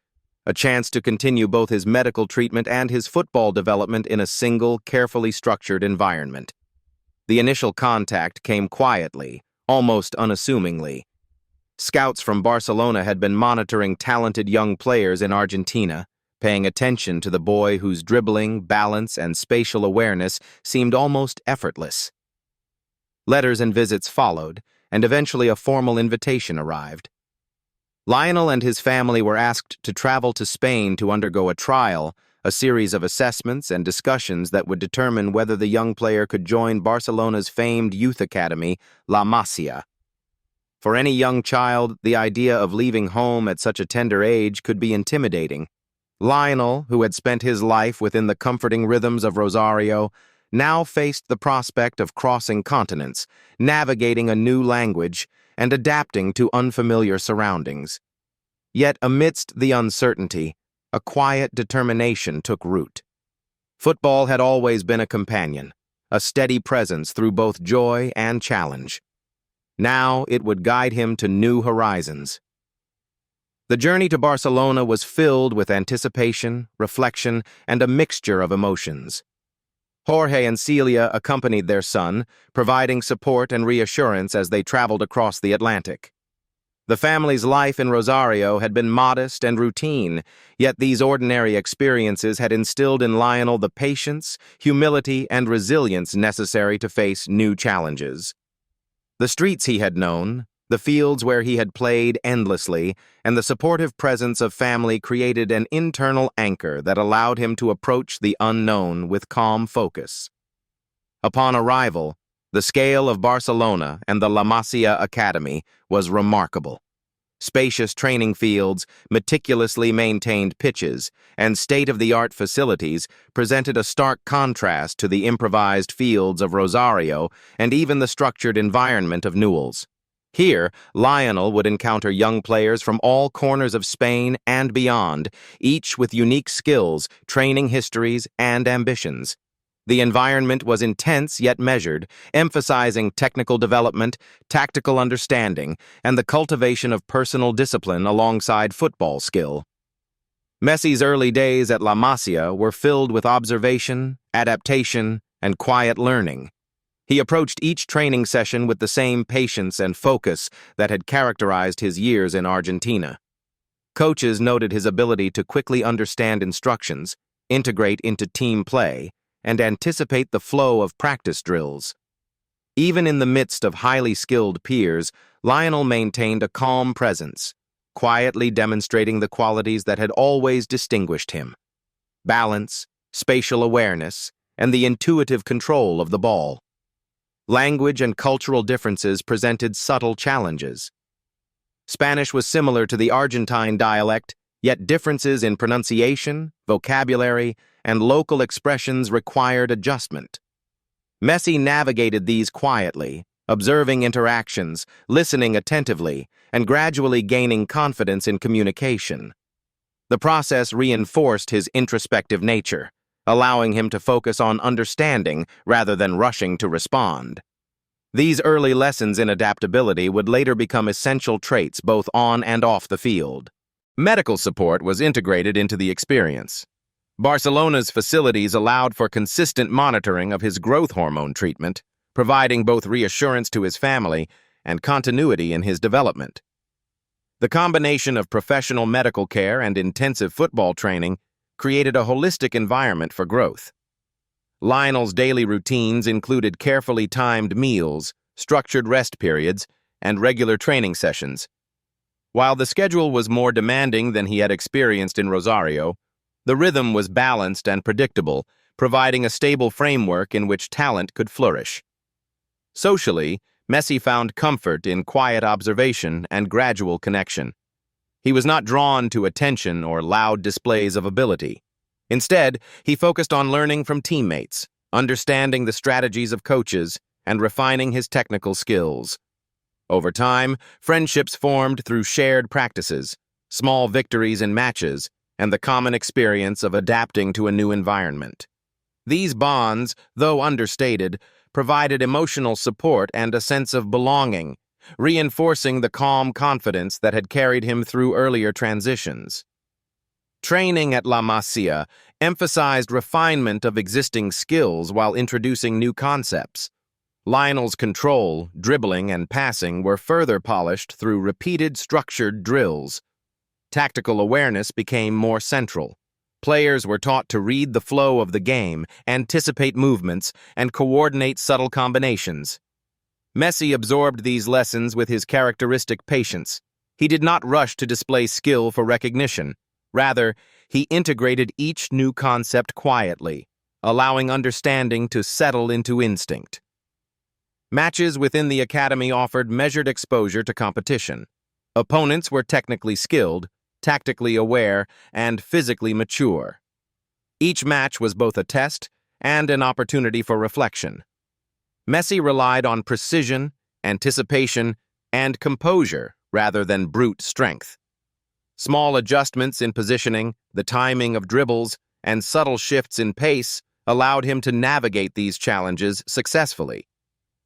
a chance to continue both his medical treatment and his football development in a single, carefully structured environment. The initial contact came quietly, almost unassumingly. Scouts from Barcelona had been monitoring talented young players in Argentina, paying attention to the boy whose dribbling, balance, and spatial awareness seemed almost effortless. Letters and visits followed, and eventually a formal invitation arrived. Lionel and his family were asked to travel to Spain to undergo a trial, a series of assessments and discussions that would determine whether the young player could join Barcelona's famed youth academy, La Masia. For any young child, the idea of leaving home at such a tender age could be intimidating. Lionel, who had spent his life within the comforting rhythms of Rosario, now faced the prospect of crossing continents, navigating a new language, and adapting to unfamiliar surroundings. Yet amidst the uncertainty, a quiet determination took root. Football had always been a companion, a steady presence through both joy and challenge. Now it would guide him to new horizons. The journey to Barcelona was filled with anticipation, reflection, and a mixture of emotions. Jorge and Celia accompanied their son, providing support and reassurance as they traveled across the Atlantic. The family's life in Rosario had been modest and routine, yet these ordinary experiences had instilled in Lionel the patience, humility, and resilience necessary to face new challenges. The streets he had known, the fields where he had played endlessly, and the supportive presence of family created an internal anchor that allowed him to approach the unknown with calm focus. Upon arrival, the scale of Barcelona and the La Masia Academy was remarkable. Spacious training fields, meticulously maintained pitches, and state-of-the-art facilities presented a stark contrast to the improvised fields of Rosario and even the structured environment of Newell's. Here, Lionel would encounter young players from all corners of Spain and beyond, each with unique skills, training histories, and ambitions. The environment was intense yet measured, emphasizing technical development, tactical understanding, and the cultivation of personal discipline alongside football skill. Messi's early days at La Masia were filled with observation, adaptation, and quiet learning. He approached each training session with the same patience and focus that had characterized his years in Argentina. Coaches noted his ability to quickly understand instructions, integrate into team play, and anticipate the flow of practice drills. Even in the midst of highly skilled peers, Lionel maintained a calm presence, quietly demonstrating the qualities that had always distinguished him: balance, spatial awareness, and the intuitive control of the ball. Language and cultural differences presented subtle challenges. Spanish was similar to the Argentine dialect, yet differences in pronunciation, vocabulary, and local expressions required adjustment. Messi navigated these quietly, observing interactions, listening attentively, and gradually gaining confidence in communication. The process reinforced his introspective nature, allowing him to focus on understanding rather than rushing to respond. These early lessons in adaptability would later become essential traits both on and off the field. Medical support was integrated into the experience. Barcelona's facilities allowed for consistent monitoring of his growth hormone treatment, providing both reassurance to his family and continuity in his development. The combination of professional medical care and intensive football training created a holistic environment for growth. Lionel's daily routines included carefully timed meals, structured rest periods, and regular training sessions. While the schedule was more demanding than he had experienced in Rosario, the rhythm was balanced and predictable, providing a stable framework in which talent could flourish. Socially, Messi found comfort in quiet observation and gradual connection. He was not drawn to attention or loud displays of ability. Instead, he focused on learning from teammates, understanding the strategies of coaches, and refining his technical skills. Over time, friendships formed through shared practices, small victories in matches, and the common experience of adapting to a new environment. These bonds, though understated, provided emotional support and a sense of belonging, reinforcing the calm confidence that had carried him through earlier transitions. Training at La Masia emphasized refinement of existing skills while introducing new concepts. Lionel's control, dribbling, and passing were further polished through repeated structured drills. Tactical awareness became more central. Players were taught to read the flow of the game, anticipate movements, and coordinate subtle combinations. Messi absorbed these lessons with his characteristic patience. He did not rush to display skill for recognition. Rather, he integrated each new concept quietly, allowing understanding to settle into instinct. Matches within the academy offered measured exposure to competition. Opponents were technically skilled, tactically aware, and physically mature. Each match was both a test and an opportunity for reflection. Messi relied on precision, anticipation, and composure rather than brute strength. Small adjustments in positioning, the timing of dribbles, and subtle shifts in pace allowed him to navigate these challenges successfully.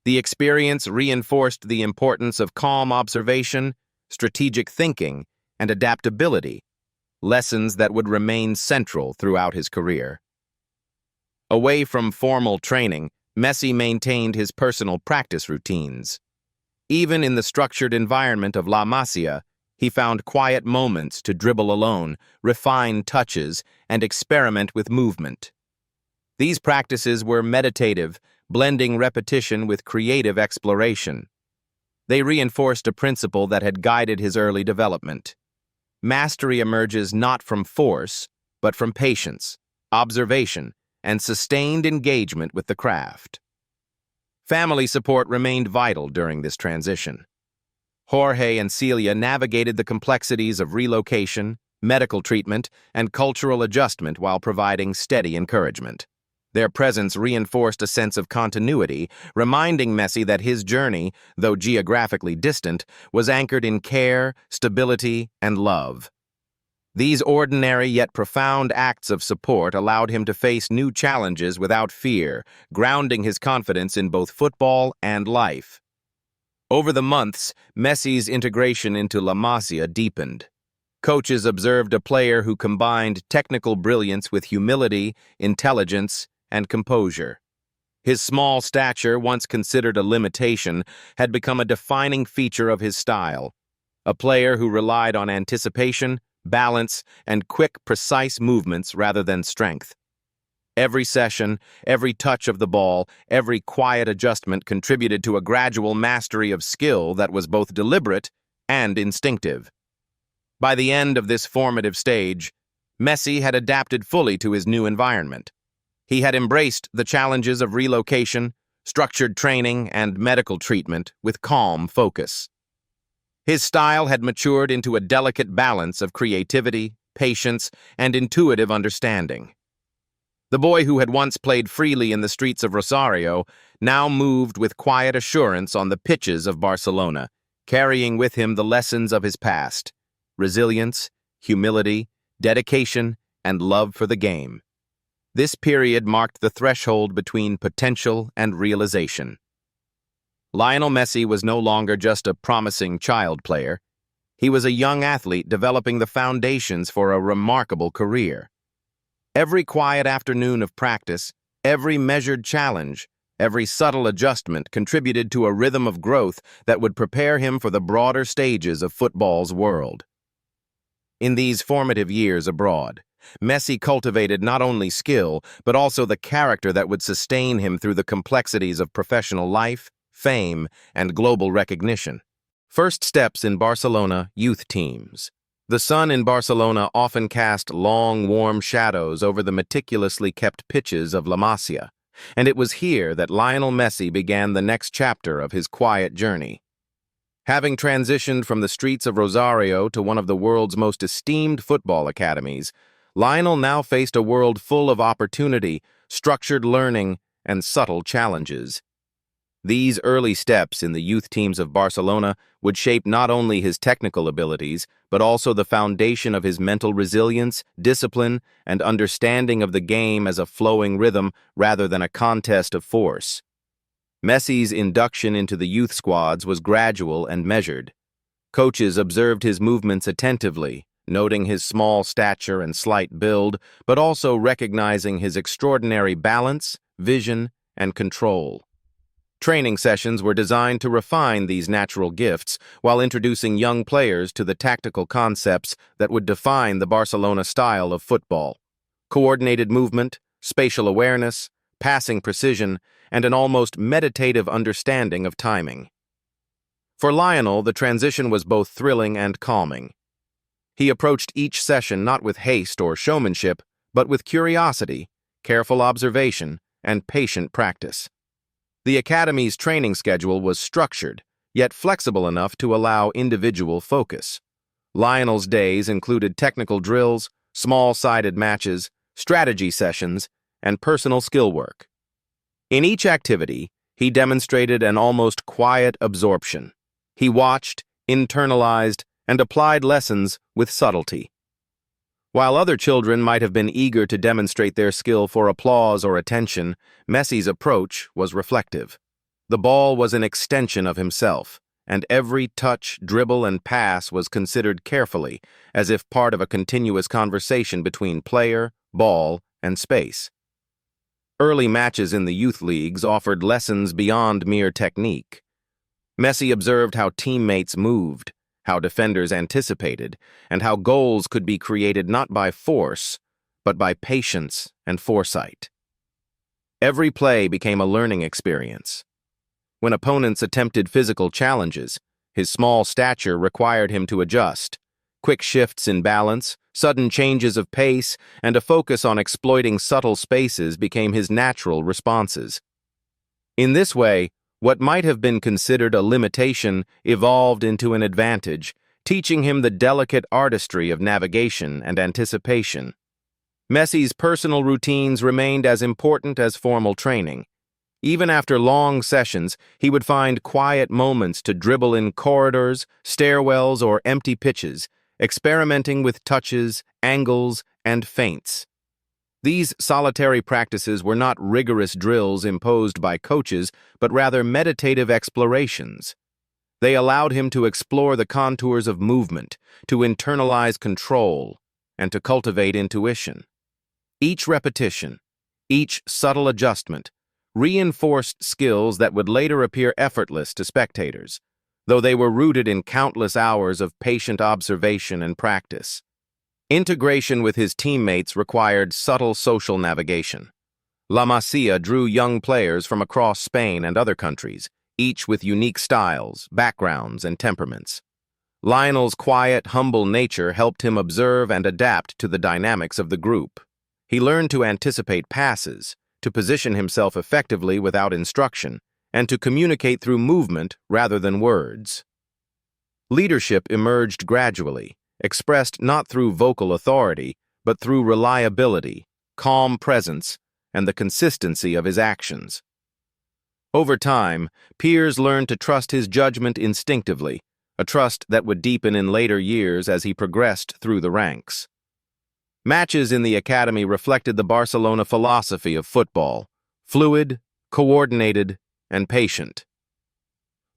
The experience reinforced the importance of calm observation, strategic thinking, and adaptability, lessons that would remain central throughout his career. Away from formal training, Messi maintained his personal practice routines. Even in the structured environment of La Masia, he found quiet moments to dribble alone, refine touches, and experiment with movement. These practices were meditative, blending repetition with creative exploration. They reinforced a principle that had guided his early development. Mastery emerges not from force, but from patience, observation, and sustained engagement with the craft. Family support remained vital during this transition. Jorge and Celia navigated the complexities of relocation, medical treatment, and cultural adjustment while providing steady encouragement. Their presence reinforced a sense of continuity, reminding Messi that his journey, though geographically distant, was anchored in care, stability, and love. These ordinary yet profound acts of support allowed him to face new challenges without fear, grounding his confidence in both football and life. Over the months, Messi's integration into La Masia deepened. Coaches observed a player who combined technical brilliance with humility, intelligence, and composure. His small stature, once considered a limitation, had become a defining feature of his style. A player who relied on anticipation, balance, and quick, precise movements rather than strength. Every session, every touch of the ball, every quiet adjustment contributed to a gradual mastery of skill that was both deliberate and instinctive. By the end of this formative stage, Messi had adapted fully to his new environment. He had embraced the challenges of relocation, structured training, and medical treatment with calm focus. His style had matured into a delicate balance of creativity, patience, and intuitive understanding. The boy who had once played freely in the streets of Rosario now moved with quiet assurance on the pitches of Barcelona, carrying with him the lessons of his past: resilience, humility, dedication, and love for the game. This period marked the threshold between potential and realization. Lionel Messi was no longer just a promising child player. He was a young athlete developing the foundations for a remarkable career. Every quiet afternoon of practice, every measured challenge, every subtle adjustment contributed to a rhythm of growth that would prepare him for the broader stages of football's world. In these formative years abroad, Messi cultivated not only skill, but also the character that would sustain him through the complexities of professional life, fame, and global recognition. First steps in Barcelona youth teams. The sun in Barcelona often cast long, warm shadows over the meticulously kept pitches of La Masia, and it was here that Lionel Messi began the next chapter of his quiet journey. Having transitioned from the streets of Rosario to one of the world's most esteemed football academies, Lionel now faced a world full of opportunity, structured learning, and subtle challenges. These early steps in the youth teams of Barcelona would shape not only his technical abilities, but also the foundation of his mental resilience, discipline, and understanding of the game as a flowing rhythm rather than a contest of force. Messi's induction into the youth squads was gradual and measured. Coaches observed his movements attentively, noting his small stature and slight build, but also recognizing his extraordinary balance, vision, and control. Training sessions were designed to refine these natural gifts while introducing young players to the tactical concepts that would define the Barcelona style of football: coordinated movement, spatial awareness, passing precision, and an almost meditative understanding of timing. For Lionel, the transition was both thrilling and calming. He approached each session not with haste or showmanship, but with curiosity, careful observation, and patient practice. The academy's training schedule was structured, yet flexible enough to allow individual focus. Lionel's days included technical drills, small-sided matches, strategy sessions, and personal skill work. In each activity, he demonstrated an almost quiet absorption. He watched, internalized, and applied lessons with subtlety. While other children might have been eager to demonstrate their skill for applause or attention, Messi's approach was reflective. The ball was an extension of himself, and every touch, dribble, and pass was considered carefully, as if part of a continuous conversation between player, ball, and space. Early matches in the youth leagues offered lessons beyond mere technique. Messi observed how teammates moved, how defenders anticipated, and how goals could be created not by force, but by patience and foresight. Every play became a learning experience. When opponents attempted physical challenges, his small stature required him to adjust. Quick shifts in balance, sudden changes of pace, and a focus on exploiting subtle spaces became his natural responses. In this way, what might have been considered a limitation evolved into an advantage, teaching him the delicate artistry of navigation and anticipation. Messi's personal routines remained as important as formal training. Even after long sessions, he would find quiet moments to dribble in corridors, stairwells, or empty pitches, experimenting with touches, angles, and feints. These solitary practices were not rigorous drills imposed by coaches, but rather meditative explorations. They allowed him to explore the contours of movement, to internalize control, and to cultivate intuition. Each repetition, each subtle adjustment, reinforced skills that would later appear effortless to spectators, though they were rooted in countless hours of patient observation and practice. Integration with his teammates required subtle social navigation. La Masia drew young players from across Spain and other countries, each with unique styles, backgrounds, and temperaments. Lionel's quiet, humble nature helped him observe and adapt to the dynamics of the group. He learned to anticipate passes, to position himself effectively without instruction, and to communicate through movement rather than words. Leadership emerged gradually, expressed not through vocal authority, but through reliability, calm presence, and the consistency of his actions. Over time, peers learned to trust his judgment instinctively, a trust that would deepen in later years as he progressed through the ranks. Matches in the academy reflected the Barcelona philosophy of football: fluid, coordinated, and patient.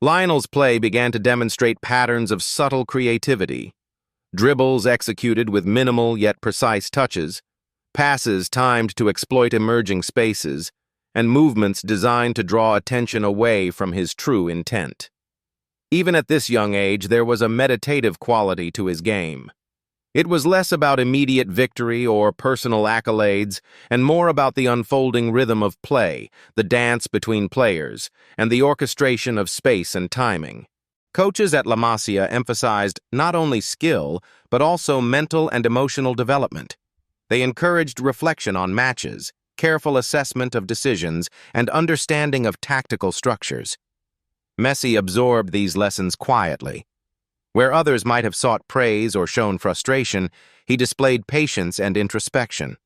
Lionel's play began to demonstrate patterns of subtle creativity: dribbles executed with minimal yet precise touches, passes timed to exploit emerging spaces, and movements designed to draw attention away from his true intent. Even at this young age, there was a meditative quality to his game. It was less about immediate victory or personal accolades, and more about the unfolding rhythm of play, the dance between players, and the orchestration of space and timing. Coaches at La Masia emphasized not only skill, but also mental and emotional development. They encouraged reflection on matches, careful assessment of decisions, and understanding of tactical structures. Messi absorbed these lessons quietly. Where others might have sought praise or shown frustration, he displayed patience and introspection.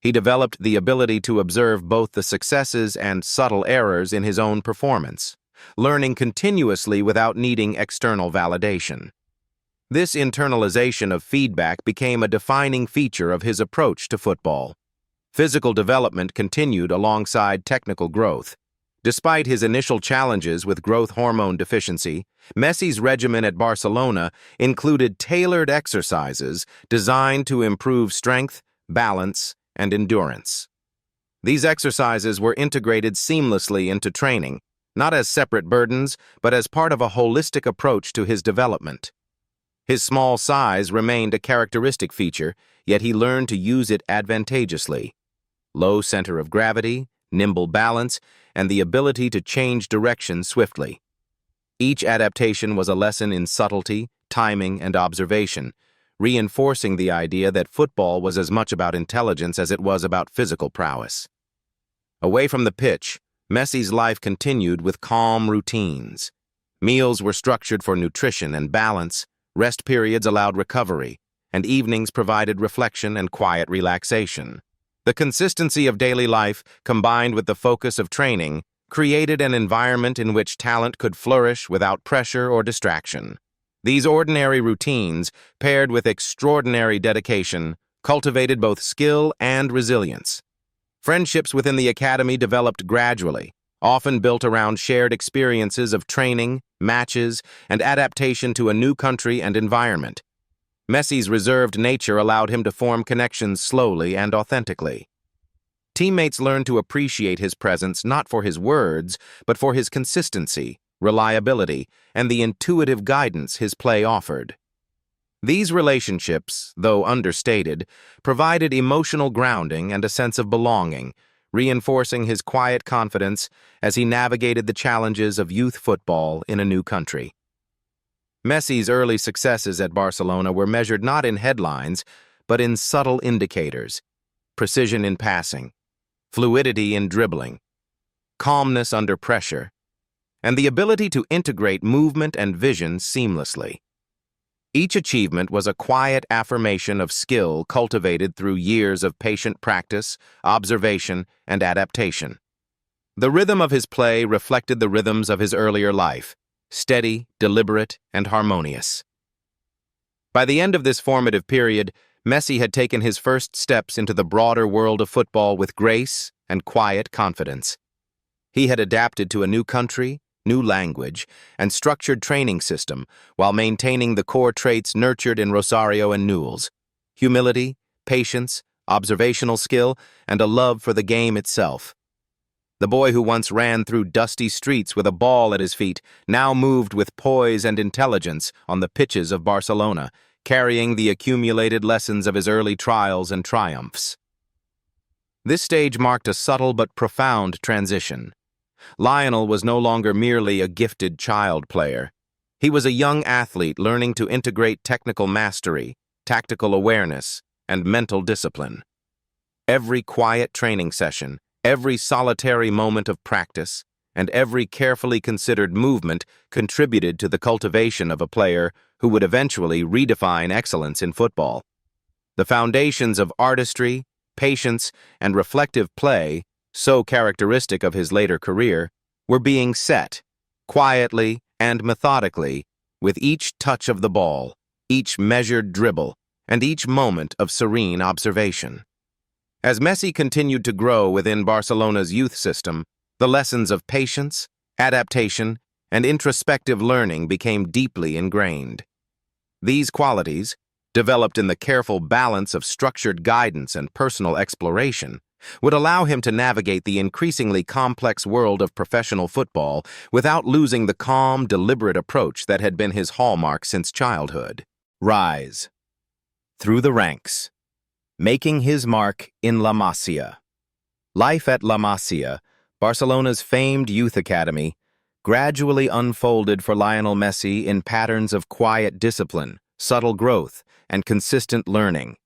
He developed the ability to observe both the successes and subtle errors in his own performance, learning continuously without needing external validation. This internalization of feedback became a defining feature of his approach to football. Physical development continued alongside technical growth. Despite his initial challenges with growth hormone deficiency, Messi's regimen at Barcelona included tailored exercises designed to improve strength, balance, and endurance. These exercises were integrated seamlessly into training, not as separate burdens, but as part of a holistic approach to his development. His small size remained a characteristic feature, yet he learned to use it advantageously. Low center of gravity, nimble balance, and the ability to change direction swiftly. Each adaptation was a lesson in subtlety, timing, and observation, reinforcing the idea that football was as much about intelligence as it was about physical prowess. Away from the pitch, Messi's life continued with calm routines. Meals were structured for nutrition and balance, rest periods allowed recovery, and evenings provided reflection and quiet relaxation. The consistency of daily life, combined with the focus of training, created an environment in which talent could flourish without pressure or distraction. These ordinary routines, paired with extraordinary dedication, cultivated both skill and resilience. Friendships within the academy developed gradually, often built around shared experiences of training, matches, and adaptation to a new country and environment. Messi's reserved nature allowed him to form connections slowly and authentically. Teammates learned to appreciate his presence not for his words, but for his consistency, reliability, and the intuitive guidance his play offered. These relationships, though understated, provided emotional grounding and a sense of belonging, reinforcing his quiet confidence as he navigated the challenges of youth football in a new country. Messi's early successes at Barcelona were measured not in headlines, but in subtle indicators: precision in passing, fluidity in dribbling, calmness under pressure, and the ability to integrate movement and vision seamlessly. Each achievement was a quiet affirmation of skill cultivated through years of patient practice, observation, and adaptation. The rhythm of his play reflected the rhythms of his earlier life: steady, deliberate, and harmonious. By the end of this formative period, Messi had taken his first steps into the broader world of football with grace and quiet confidence. He had adapted to a new country, new language, and structured training system while maintaining the core traits nurtured in Rosario and Newell's: humility, patience, observational skill, and a love for the game itself. The boy who once ran through dusty streets with a ball at his feet now moved with poise and intelligence on the pitches of Barcelona, carrying the accumulated lessons of his early trials and triumphs. This stage marked a subtle but profound transition. Lionel was no longer merely a gifted child player. He was a young athlete learning to integrate technical mastery, tactical awareness, and mental discipline. Every quiet training session, every solitary moment of practice, and every carefully considered movement contributed to the cultivation of a player who would eventually redefine excellence in football. The foundations of artistry, patience, and reflective play, so characteristic of his later career, were being set, quietly and methodically, with each touch of the ball, each measured dribble, and each moment of serene observation. As Messi continued to grow within Barcelona's youth system, the lessons of patience, adaptation, and introspective learning became deeply ingrained. These qualities, developed in the careful balance of structured guidance and personal exploration, would allow him to navigate the increasingly complex world of professional football without losing the calm, deliberate approach that had been his hallmark since childhood. Rise. Through the ranks. Making his mark in La Masia. Life at La Masia, Barcelona's famed youth academy, gradually unfolded for Lionel Messi in patterns of quiet discipline, subtle growth, and consistent learning.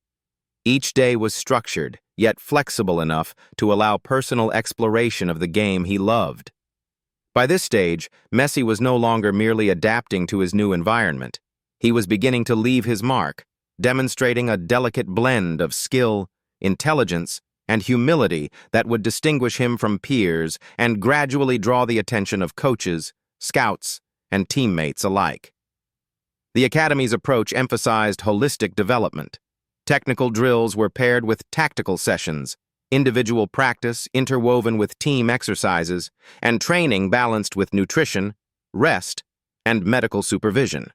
Each day was structured, yet flexible enough to allow personal exploration of the game he loved. By this stage, Messi was no longer merely adapting to his new environment. He was beginning to leave his mark, demonstrating a delicate blend of skill, intelligence, and humility that would distinguish him from peers and gradually draw the attention of coaches, scouts, and teammates alike. The Academy's approach emphasized holistic development. Technical drills were paired with tactical sessions, individual practice interwoven with team exercises, and training balanced with nutrition, rest, and medical supervision.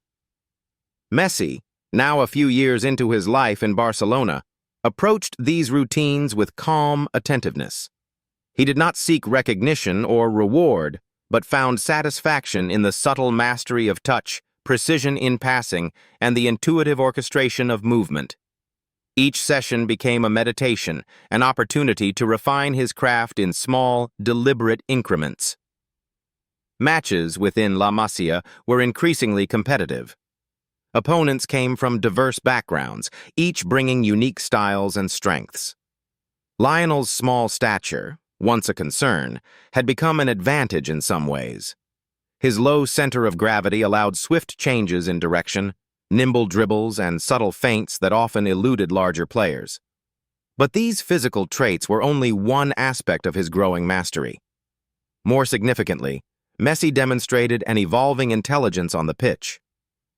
Messi, now a few years into his life in Barcelona, approached these routines with calm attentiveness. He did not seek recognition or reward, but found satisfaction in the subtle mastery of touch, precision in passing, and the intuitive orchestration of movement. Each session became a meditation, an opportunity to refine his craft in small, deliberate increments. Matches within La Masia were increasingly competitive. Opponents came from diverse backgrounds, each bringing unique styles and strengths. Lionel's small stature, once a concern, had become an advantage in some ways. His low center of gravity allowed swift changes in direction, nimble dribbles, and subtle feints that often eluded larger players. But these physical traits were only one aspect of his growing mastery. More significantly, Messi demonstrated an evolving intelligence on the pitch.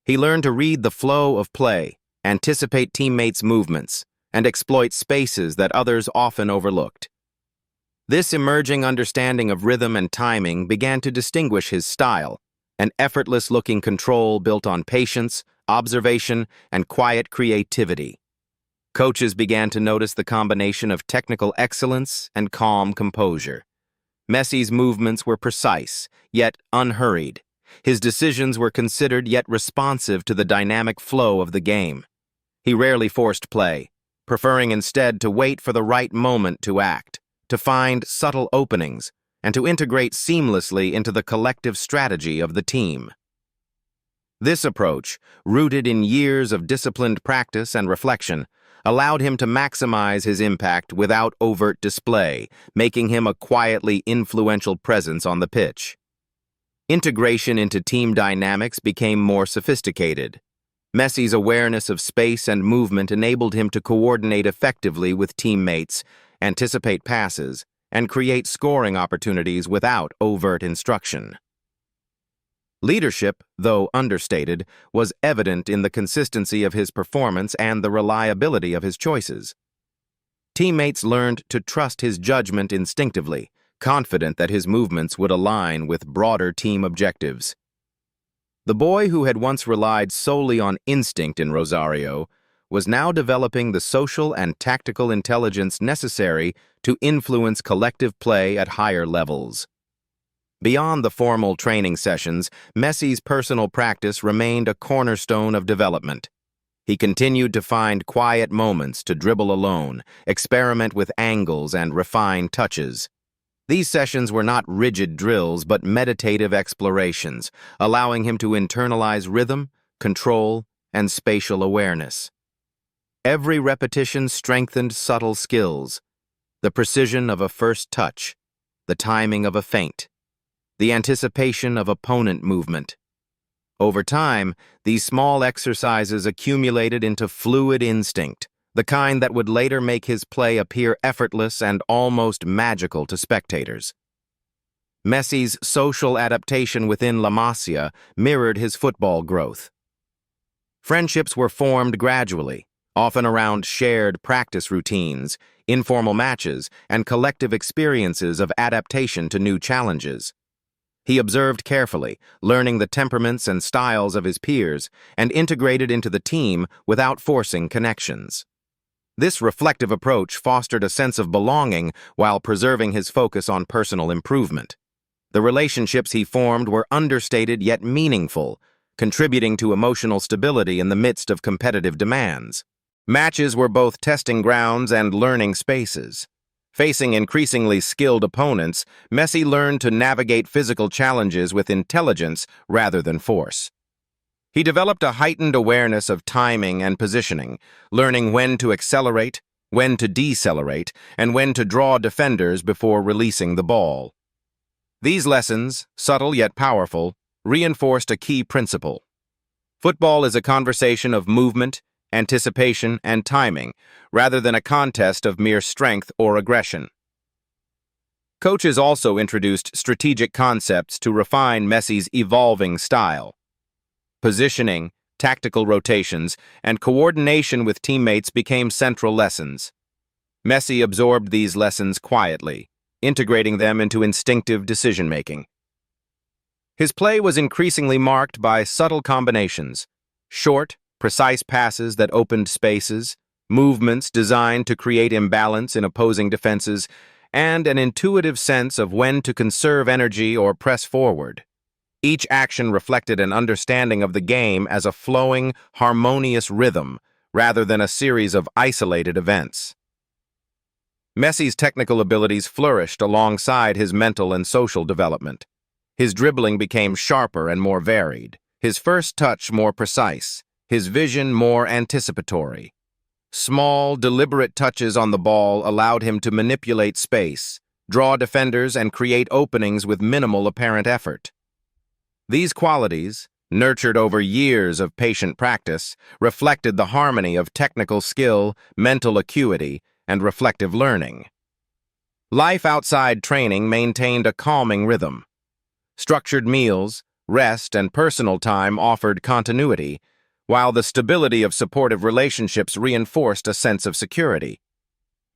He learned to read the flow of play, anticipate teammates' movements, and exploit spaces that others often overlooked. This emerging understanding of rhythm and timing began to distinguish his style, an effortless-looking control built on patience, observation, and quiet creativity. Coaches began to notice the combination of technical excellence and calm composure. Messi's movements were precise, yet unhurried. His decisions were considered yet responsive to the dynamic flow of the game. He rarely forced play, preferring instead to wait for the right moment to act, to find subtle openings, and to integrate seamlessly into the collective strategy of the team. This approach, rooted in years of disciplined practice and reflection, allowed him to maximize his impact without overt display, making him a quietly influential presence on the pitch. Integration into team dynamics became more sophisticated. Messi's awareness of space and movement enabled him to coordinate effectively with teammates, anticipate passes, and create scoring opportunities without overt instruction. Leadership, though understated, was evident in the consistency of his performance and the reliability of his choices. Teammates learned to trust his judgment instinctively, confident that his movements would align with broader team objectives. The boy who had once relied solely on instinct in Rosario was now developing the social and tactical intelligence necessary to influence collective play at higher levels. Beyond the formal training sessions, Messi's personal practice remained a cornerstone of development. He continued to find quiet moments to dribble alone, experiment with angles, and refine touches. These sessions were not rigid drills, but meditative explorations, allowing him to internalize rhythm, control, and spatial awareness. Every repetition strengthened subtle skills, the precision of a first touch, the timing of a feint, the anticipation of opponent movement. Over time, these small exercises accumulated into fluid instinct, the kind that would later make his play appear effortless and almost magical to spectators. Messi's social adaptation within La Masia mirrored his football growth. Friendships were formed gradually, often around shared practice routines, informal matches, and collective experiences of adaptation to new challenges. He observed carefully, learning the temperaments and styles of his peers, and integrated into the team without forcing connections. This reflective approach fostered a sense of belonging while preserving his focus on personal improvement. The relationships he formed were understated yet meaningful, contributing to emotional stability in the midst of competitive demands. Matches were both testing grounds and learning spaces. Facing increasingly skilled opponents, Messi learned to navigate physical challenges with intelligence rather than force. He developed a heightened awareness of timing and positioning, learning when to accelerate, when to decelerate, and when to draw defenders before releasing the ball. These lessons, subtle yet powerful, reinforced a key principle. Football is a conversation of movement, anticipation, and timing, rather than a contest of mere strength or aggression. Coaches also introduced strategic concepts to refine Messi's evolving style. Positioning, tactical rotations, and coordination with teammates became central lessons. Messi absorbed these lessons quietly, integrating them into instinctive decision-making. His play was increasingly marked by subtle combinations, short, precise passes that opened spaces, movements designed to create imbalance in opposing defenses, and an intuitive sense of when to conserve energy or press forward. Each action reflected an understanding of the game as a flowing, harmonious rhythm, rather than a series of isolated events. Messi's technical abilities flourished alongside his mental and social development. His dribbling became sharper and more varied, his first touch more precise, his vision more anticipatory. Small, deliberate touches on the ball allowed him to manipulate space, draw defenders, and create openings with minimal apparent effort. These qualities, nurtured over years of patient practice, reflected the harmony of technical skill, mental acuity, and reflective learning. Life outside training maintained a calming rhythm. Structured meals, rest, and personal time offered continuity, while the stability of supportive relationships reinforced a sense of security.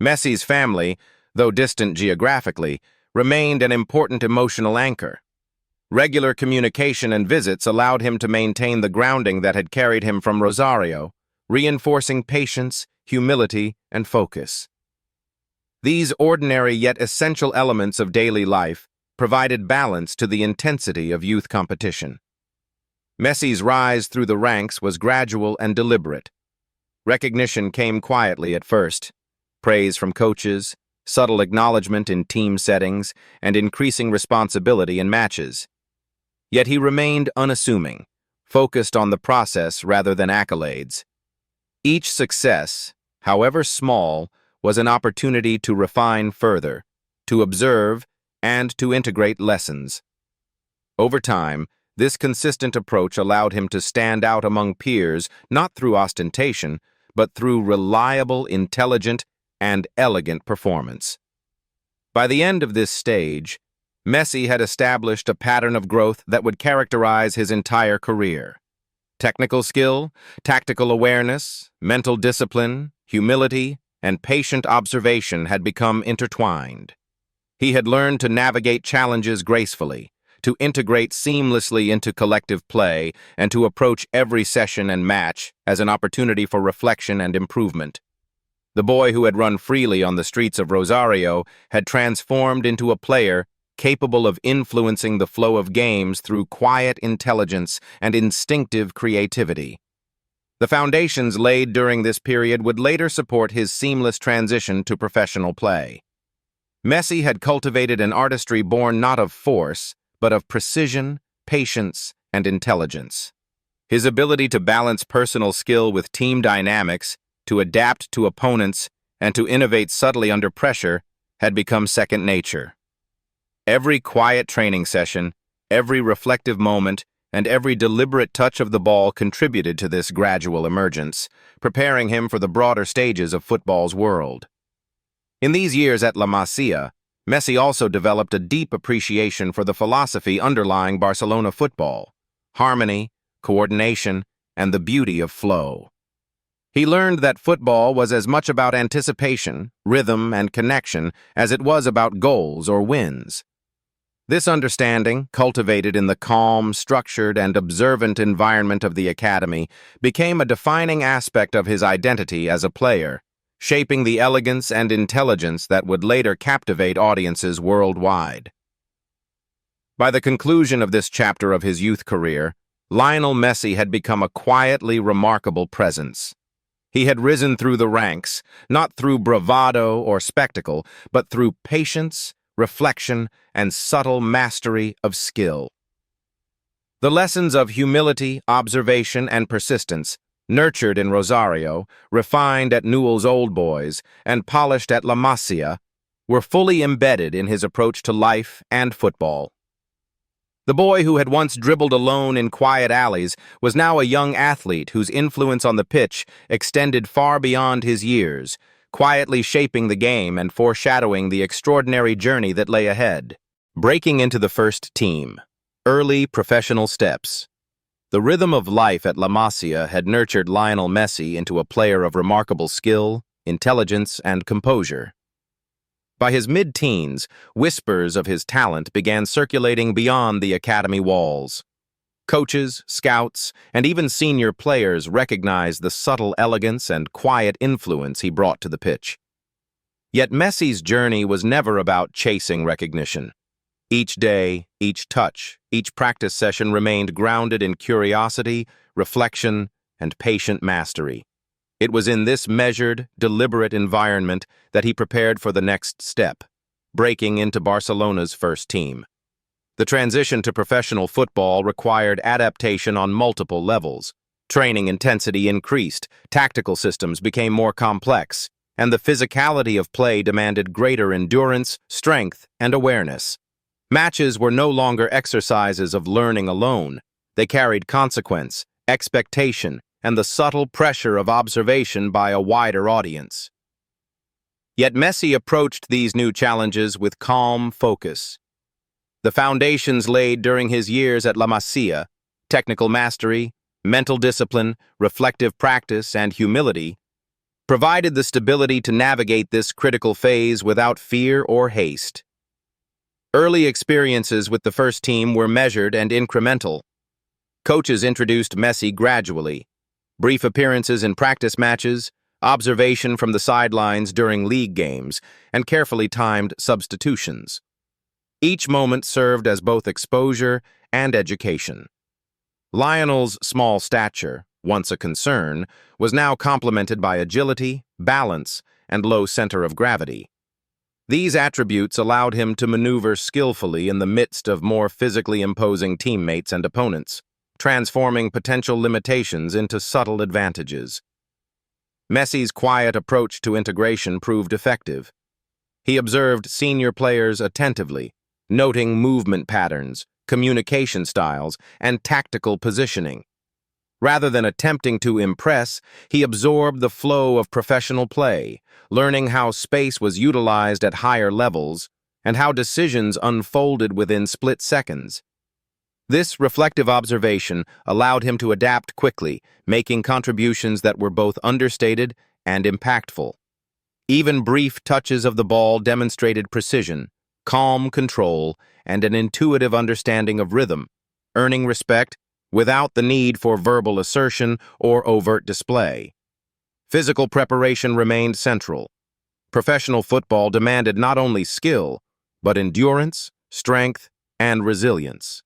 Messi's family, though distant geographically, remained an important emotional anchor. Regular communication and visits allowed him to maintain the grounding that had carried him from Rosario, reinforcing patience, humility, and focus. These ordinary yet essential elements of daily life provided balance to the intensity of youth competition. Messi's rise through the ranks was gradual and deliberate. Recognition came quietly at first, praise from coaches, subtle acknowledgement in team settings, and increasing responsibility in matches. Yet he remained unassuming, focused on the process rather than accolades. Each success, however small, was an opportunity to refine further, to observe, and to integrate lessons. Over time, this consistent approach allowed him to stand out among peers not through ostentation, but through reliable, intelligent, and elegant performance. By the end of this stage, Messi had established a pattern of growth that would characterize his entire career. Technical skill, tactical awareness, mental discipline, humility, and patient observation had become intertwined. He had learned to navigate challenges gracefully, to integrate seamlessly into collective play, and to approach every session and match as an opportunity for reflection and improvement. The boy who had run freely on the streets of Rosario had transformed into a player capable of influencing the flow of games through quiet intelligence and instinctive creativity. The foundations laid during this period would later support his seamless transition to professional play. Messi had cultivated an artistry born not of force, but of precision, patience, and intelligence. His ability to balance personal skill with team dynamics, to adapt to opponents, and to innovate subtly under pressure had become second nature. Every quiet training session, every reflective moment, and every deliberate touch of the ball contributed to this gradual emergence, preparing him for the broader stages of football's world. In these years at La Masia, Messi also developed a deep appreciation for the philosophy underlying Barcelona football: harmony, coordination, and the beauty of flow. He learned that football was as much about anticipation, rhythm, and connection as it was about goals or wins. This understanding, cultivated in the calm, structured, and observant environment of the academy, became a defining aspect of his identity as a player, shaping the elegance and intelligence that would later captivate audiences worldwide. By the conclusion of this chapter of his youth career, Lionel Messi had become a quietly remarkable presence. He had risen through the ranks, not through bravado or spectacle, but through patience, reflection, and subtle mastery of skill. The lessons of humility, observation, and persistence, nurtured in Rosario, refined at Newell's Old Boys, and polished at La Masia, were fully embedded in his approach to life and football. The boy who had once dribbled alone in quiet alleys was now a young athlete whose influence on the pitch extended far beyond his years, quietly shaping the game and foreshadowing the extraordinary journey that lay ahead. Breaking into the first team. Early professional steps. The rhythm of life at La Masia had nurtured Lionel Messi into a player of remarkable skill, intelligence, and composure. By his mid-teens, whispers of his talent began circulating beyond the academy walls. Coaches, scouts, and even senior players recognized the subtle elegance and quiet influence he brought to the pitch. Yet Messi's journey was never about chasing recognition. Each day, each touch, each practice session remained grounded in curiosity, reflection, and patient mastery. It was in this measured, deliberate environment that he prepared for the next step, breaking into Barcelona's first team. The transition to professional football required adaptation on multiple levels. Training intensity increased, tactical systems became more complex, and the physicality of play demanded greater endurance, strength, and awareness. Matches were no longer exercises of learning alone. They carried consequence, expectation, and the subtle pressure of observation by a wider audience. Yet Messi approached these new challenges with calm focus. The foundations laid during his years at La Masia, technical mastery, mental discipline, reflective practice, and humility, provided the stability to navigate this critical phase without fear or haste. Early experiences with the first team were measured and incremental. Coaches introduced Messi gradually. Brief appearances in practice matches, observation from the sidelines during league games, and carefully timed substitutions. Each moment served as both exposure and education. Lionel's small stature, once a concern, was now complemented by agility, balance, and low center of gravity. These attributes allowed him to maneuver skillfully in the midst of more physically imposing teammates and opponents, transforming potential limitations into subtle advantages. Messi's quiet approach to integration proved effective. He observed senior players attentively, noting movement patterns, communication styles, and tactical positioning. Rather than attempting to impress, he absorbed the flow of professional play, learning how space was utilized at higher levels and how decisions unfolded within split seconds. This reflective observation allowed him to adapt quickly, making contributions that were both understated and impactful. Even brief touches of the ball demonstrated precision, calm control, and an intuitive understanding of rhythm, earning respect without the need for verbal assertion or overt display. Physical preparation remained central. Professional football demanded not only skill, but endurance, strength, and resilience.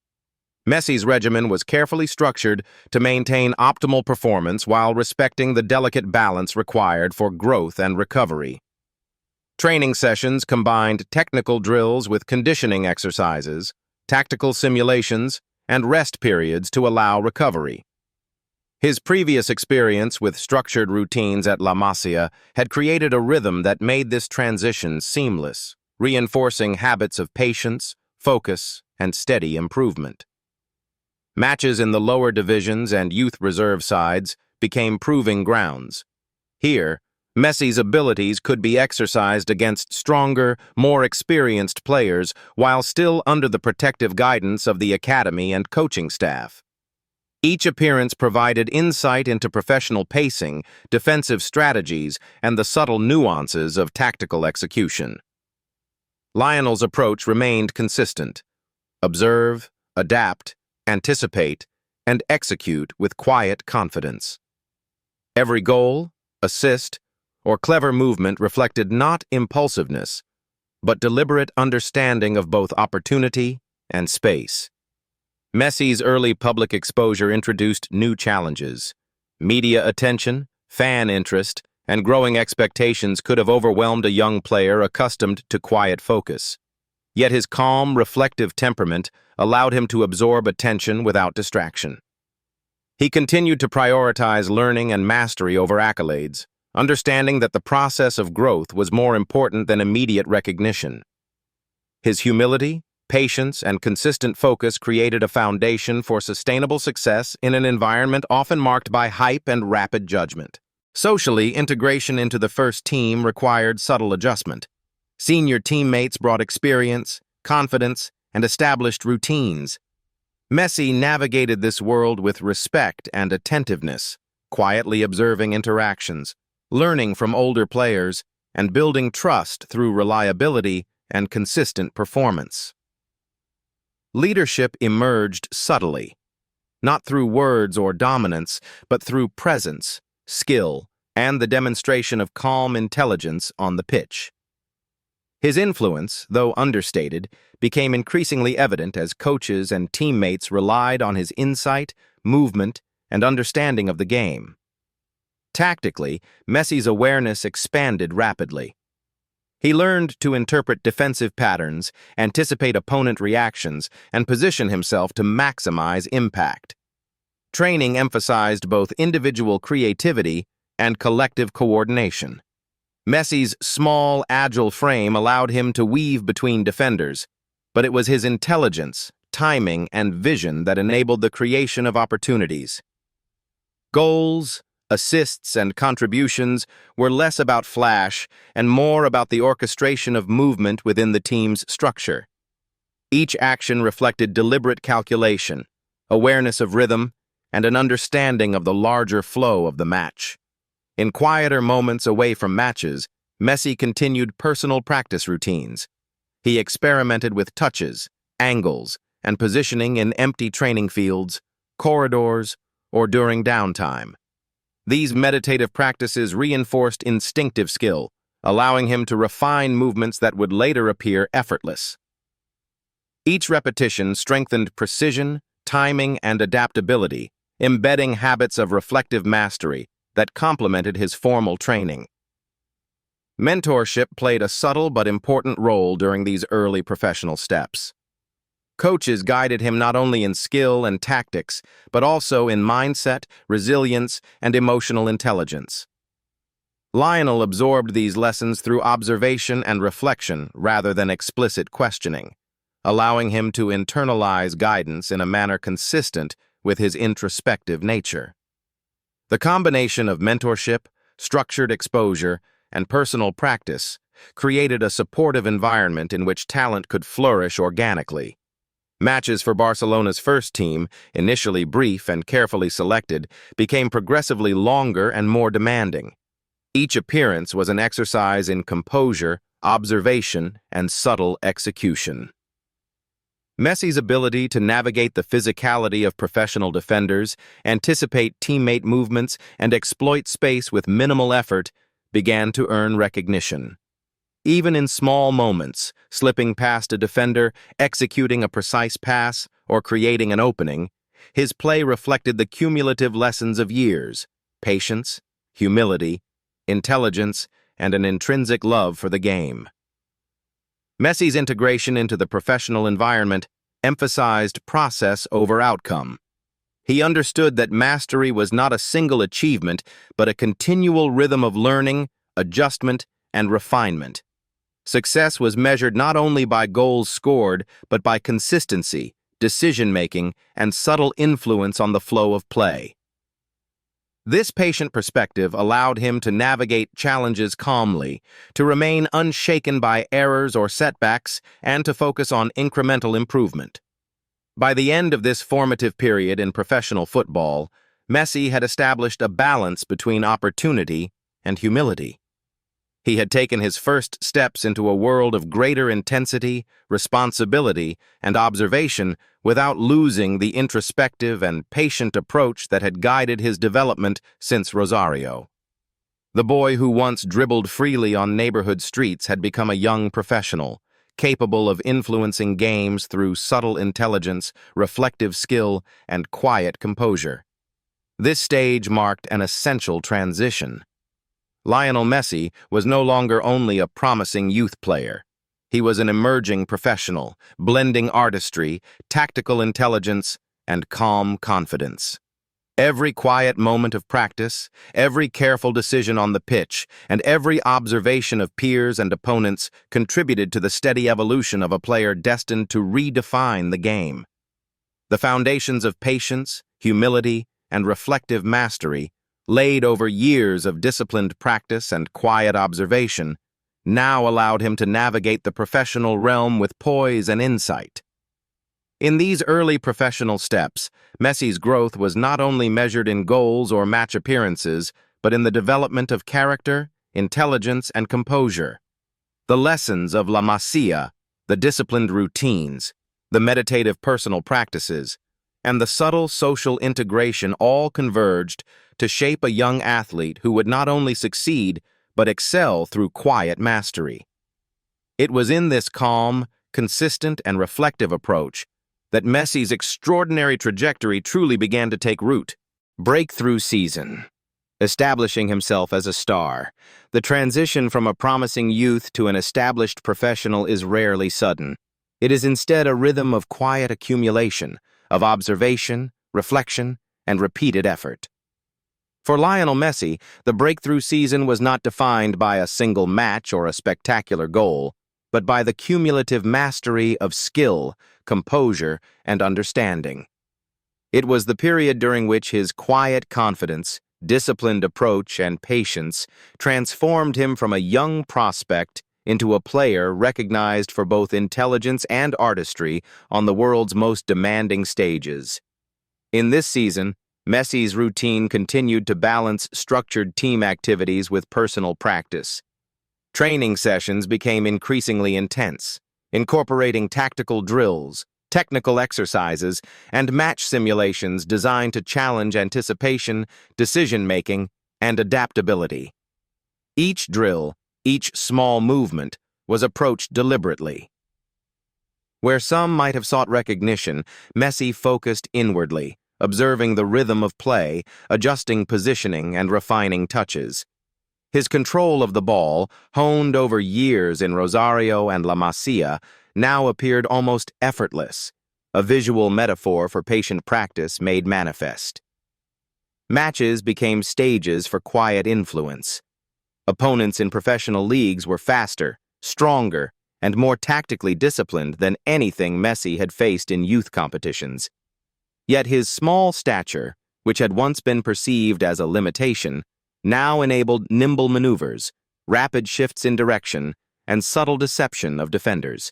Messi's regimen was carefully structured to maintain optimal performance while respecting the delicate balance required for growth and recovery. Training sessions combined technical drills with conditioning exercises, tactical simulations, and rest periods to allow recovery. His previous experience with structured routines at La Masia had created a rhythm that made this transition seamless, reinforcing habits of patience, focus, and steady improvement. Matches in the lower divisions and youth reserve sides became proving grounds. Here, Messi's abilities could be exercised against stronger, more experienced players while still under the protective guidance of the academy and coaching staff. Each appearance provided insight into professional pacing, defensive strategies, and the subtle nuances of tactical execution. Lionel's approach remained consistent. Observe, adapt, anticipate, and execute with quiet confidence. Every goal, assist, or clever movement reflected not impulsiveness, but deliberate understanding of both opportunity and space. Messi's early public exposure introduced new challenges. Media attention, fan interest, and growing expectations could have overwhelmed a young player accustomed to quiet focus. Yet his calm, reflective temperament allowed him to absorb attention without distraction. He continued to prioritize learning and mastery over accolades, understanding that the process of growth was more important than immediate recognition. His humility, Patience and consistent focus created a foundation for sustainable success in an environment often marked by hype and rapid judgment. Socially, integration into the first team required subtle adjustment. Senior teammates brought experience, confidence, and established routines. Messi navigated this world with respect and attentiveness, quietly observing interactions, learning from older players, and building trust through reliability and consistent performance. Leadership emerged subtly, not through words or dominance, but through presence, skill, and the demonstration of calm intelligence on the pitch. His influence, though understated, became increasingly evident as coaches and teammates relied on his insight, movement, and understanding of the game. Tactically, Messi's awareness expanded rapidly. He learned to interpret defensive patterns, anticipate opponent reactions, and position himself to maximize impact. Training emphasized both individual creativity and collective coordination. Messi's small, agile frame allowed him to weave between defenders, but it was his intelligence, timing, and vision that enabled the creation of opportunities. Goals, assists, and contributions were less about flash and more about the orchestration of movement within the team's structure. Each action reflected deliberate calculation, awareness of rhythm, and an understanding of the larger flow of the match. In quieter moments away from matches, Messi continued personal practice routines. He experimented with touches, angles, and positioning in empty training fields, corridors, or during downtime. These meditative practices reinforced instinctive skill, allowing him to refine movements that would later appear effortless. Each repetition strengthened precision, timing, and adaptability, embedding habits of reflective mastery that complemented his formal training. Mentorship played a subtle but important role during these early professional steps. Coaches guided him not only in skill and tactics, but also in mindset, resilience, and emotional intelligence. Lionel absorbed these lessons through observation and reflection rather than explicit questioning, allowing him to internalize guidance in a manner consistent with his introspective nature. The combination of mentorship, structured exposure, and personal practice created a supportive environment in which talent could flourish organically. Matches for Barcelona's first team, initially brief and carefully selected, became progressively longer and more demanding. Each appearance was an exercise in composure, observation, and subtle execution. Messi's ability to navigate the physicality of professional defenders, anticipate teammate movements, and exploit space with minimal effort began to earn recognition. Even in small moments, slipping past a defender, executing a precise pass, or creating an opening, his play reflected the cumulative lessons of years: patience, humility, intelligence, and an intrinsic love for the game. Messi's integration into the professional environment emphasized process over outcome. He understood that mastery was not a single achievement, but a continual rhythm of learning, adjustment, and refinement. Success was measured not only by goals scored, but by consistency, decision-making, and subtle influence on the flow of play. This patient perspective allowed him to navigate challenges calmly, to remain unshaken by errors or setbacks, and to focus on incremental improvement. By the end of this formative period in professional football, Messi had established a balance between opportunity and humility. He had taken his first steps into a world of greater intensity, responsibility, and observation without losing the introspective and patient approach that had guided his development since Rosario. The boy who once dribbled freely on neighborhood streets had become a young professional, capable of influencing games through subtle intelligence, reflective skill, and quiet composure. This stage marked an essential transition. Lionel Messi was no longer only a promising youth player. He was an emerging professional, blending artistry, tactical intelligence, and calm confidence. Every quiet moment of practice, every careful decision on the pitch, and every observation of peers and opponents contributed to the steady evolution of a player destined to redefine the game. The foundations of patience, humility, and reflective mastery, laid over years of disciplined practice and quiet observation, now allowed him to navigate the professional realm with poise and insight. In these early professional steps, Messi's growth was not only measured in goals or match appearances, but in the development of character, intelligence, and composure. The lessons of La Masia, the disciplined routines, the meditative personal practices, and the subtle social integration all converged to shape a young athlete who would not only succeed, but excel through quiet mastery. It was in this calm, consistent, and reflective approach that Messi's extraordinary trajectory truly began to take root. Breakthrough season. Establishing himself as a star, the transition from a promising youth to an established professional is rarely sudden. It is instead a rhythm of quiet accumulation, of observation, reflection, and repeated effort. For Lionel Messi, the breakthrough season was not defined by a single match or a spectacular goal, but by the cumulative mastery of skill, composure, and understanding. It was the period during which his quiet confidence, disciplined approach, and patience transformed him from a young prospect into a player recognized for both intelligence and artistry on the world's most demanding stages. In this season, Messi's routine continued to balance structured team activities with personal practice. Training sessions became increasingly intense, incorporating tactical drills, technical exercises, and match simulations designed to challenge anticipation, decision-making, and adaptability. Each drill, each small movement, was approached deliberately. Where some might have sought recognition, Messi focused inwardly, observing the rhythm of play, adjusting positioning, and refining touches. His control of the ball, honed over years in Rosario and La Masia, now appeared almost effortless, a visual metaphor for patient practice made manifest. Matches became stages for quiet influence. Opponents in professional leagues were faster, stronger, and more tactically disciplined than anything Messi had faced in youth competitions. Yet his small stature, which had once been perceived as a limitation, now enabled nimble maneuvers, rapid shifts in direction, and subtle deception of defenders.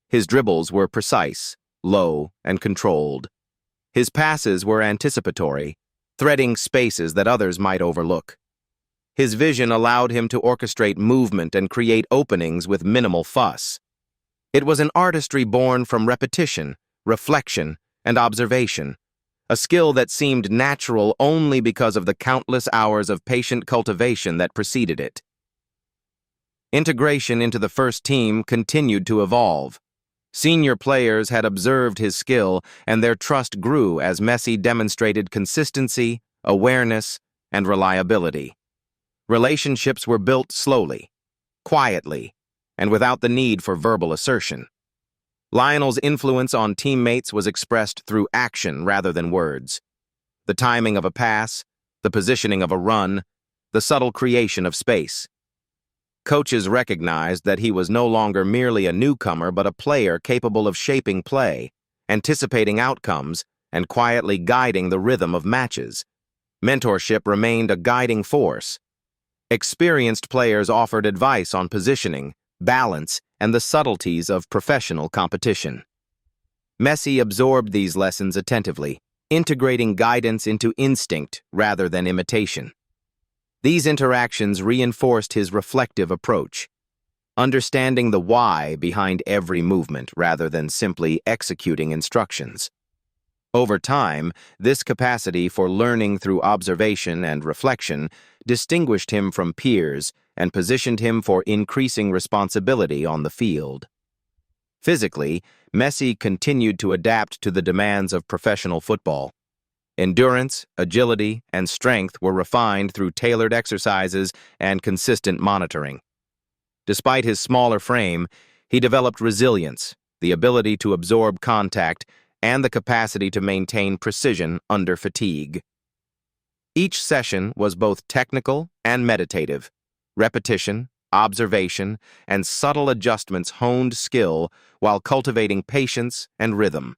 His dribbles were precise, low, and controlled. His passes were anticipatory, threading spaces that others might overlook. His vision allowed him to orchestrate movement and create openings with minimal fuss. It was an artistry born from repetition, reflection, and observation, a skill that seemed natural only because of the countless hours of patient cultivation that preceded it. Integration into the first team continued to evolve. Senior players had observed his skill, and their trust grew as Messi demonstrated consistency, awareness, and reliability. Relationships were built slowly, quietly, and without the need for verbal assertion. Lionel's influence on teammates was expressed through action rather than words. The timing of a pass, the positioning of a run, the subtle creation of space. Coaches recognized that he was no longer merely a newcomer but a player capable of shaping play, anticipating outcomes, and quietly guiding the rhythm of matches. Mentorship remained a guiding force. Experienced players offered advice on positioning, balance, and the subtleties of professional competition. Messi absorbed these lessons attentively, integrating guidance into instinct rather than imitation. These interactions reinforced his reflective approach, understanding the why behind every movement rather than simply executing instructions. Over time, this capacity for learning through observation and reflection distinguished him from peers and positioned him for increasing responsibility on the field. Physically, Messi continued to adapt to the demands of professional football. Endurance, agility, and strength were refined through tailored exercises and consistent monitoring. Despite his smaller frame, he developed resilience, the ability to absorb contact, and the capacity to maintain precision under fatigue. Each session was both technical and meditative. Repetition, observation, and subtle adjustments honed skill while cultivating patience and rhythm.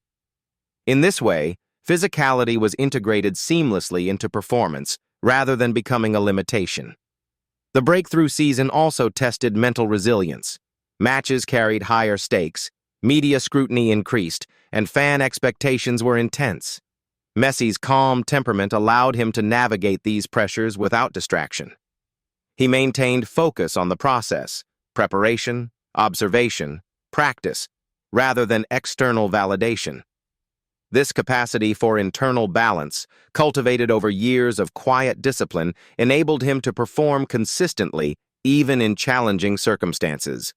In this way, physicality was integrated seamlessly into performance rather than becoming a limitation. The breakthrough season also tested mental resilience. Matches carried higher stakes, media scrutiny increased, and fan expectations were intense. Messi's calm temperament allowed him to navigate these pressures without distraction. He maintained focus on the process, preparation, observation, practice, rather than external validation. This capacity for internal balance, cultivated over years of quiet discipline, enabled him to perform consistently even in challenging circumstances.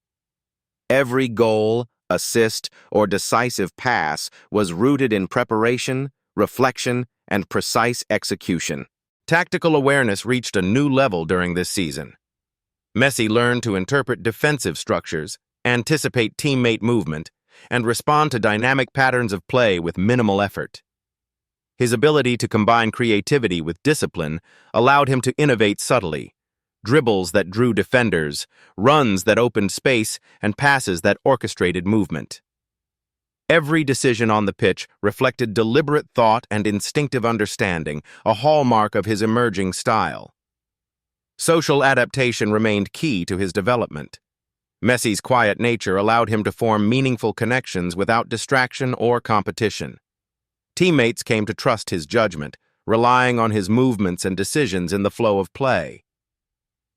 Every goal, assist, or decisive pass was rooted in preparation, reflection, and precise execution. Tactical awareness reached a new level during this season. Messi learned to interpret defensive structures, anticipate teammate movement, and respond to dynamic patterns of play with minimal effort. His ability to combine creativity with discipline allowed him to innovate subtly. Dribbles that drew defenders, runs that opened space, and passes that orchestrated movement. Every decision on the pitch reflected deliberate thought and instinctive understanding, a hallmark of his emerging style. Social adaptation remained key to his development. Messi's quiet nature allowed him to form meaningful connections without distraction or competition. Teammates came to trust his judgment, relying on his movements and decisions in the flow of play.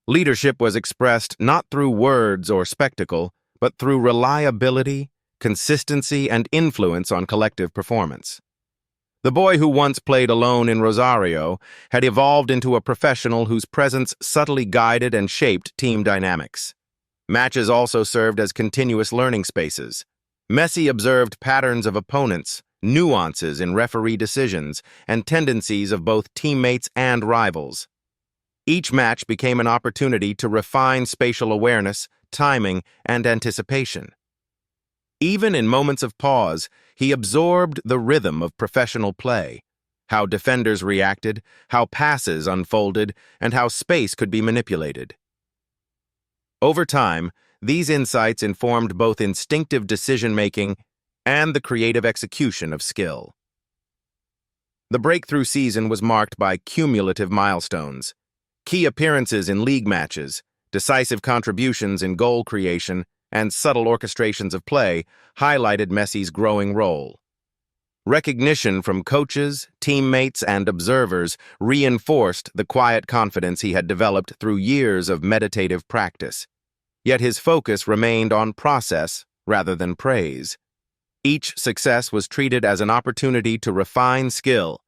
Leadership was expressed not through words or spectacle, but through reliability, consistency, and influence on collective performance. The boy who once played alone in Rosario had evolved into a professional whose presence subtly guided and shaped team dynamics. Matches also served as continuous learning spaces. Messi observed patterns of opponents, nuances in referee decisions, and tendencies of both teammates and rivals. Each match became an opportunity to refine spatial awareness, timing, and anticipation. Even in moments of pause, he absorbed the rhythm of professional play, how defenders reacted, how passes unfolded, and how space could be manipulated. Over time, these insights informed both instinctive decision-making and the creative execution of skill. The breakthrough season was marked by cumulative milestones. Key appearances in league matches, decisive contributions in goal creation, and subtle orchestrations of play highlighted Messi's growing role. Recognition from coaches, teammates, and observers reinforced the quiet confidence he had developed through years of meditative practice. Yet his focus remained on process rather than praise. Each success was treated as an opportunity to refine skill,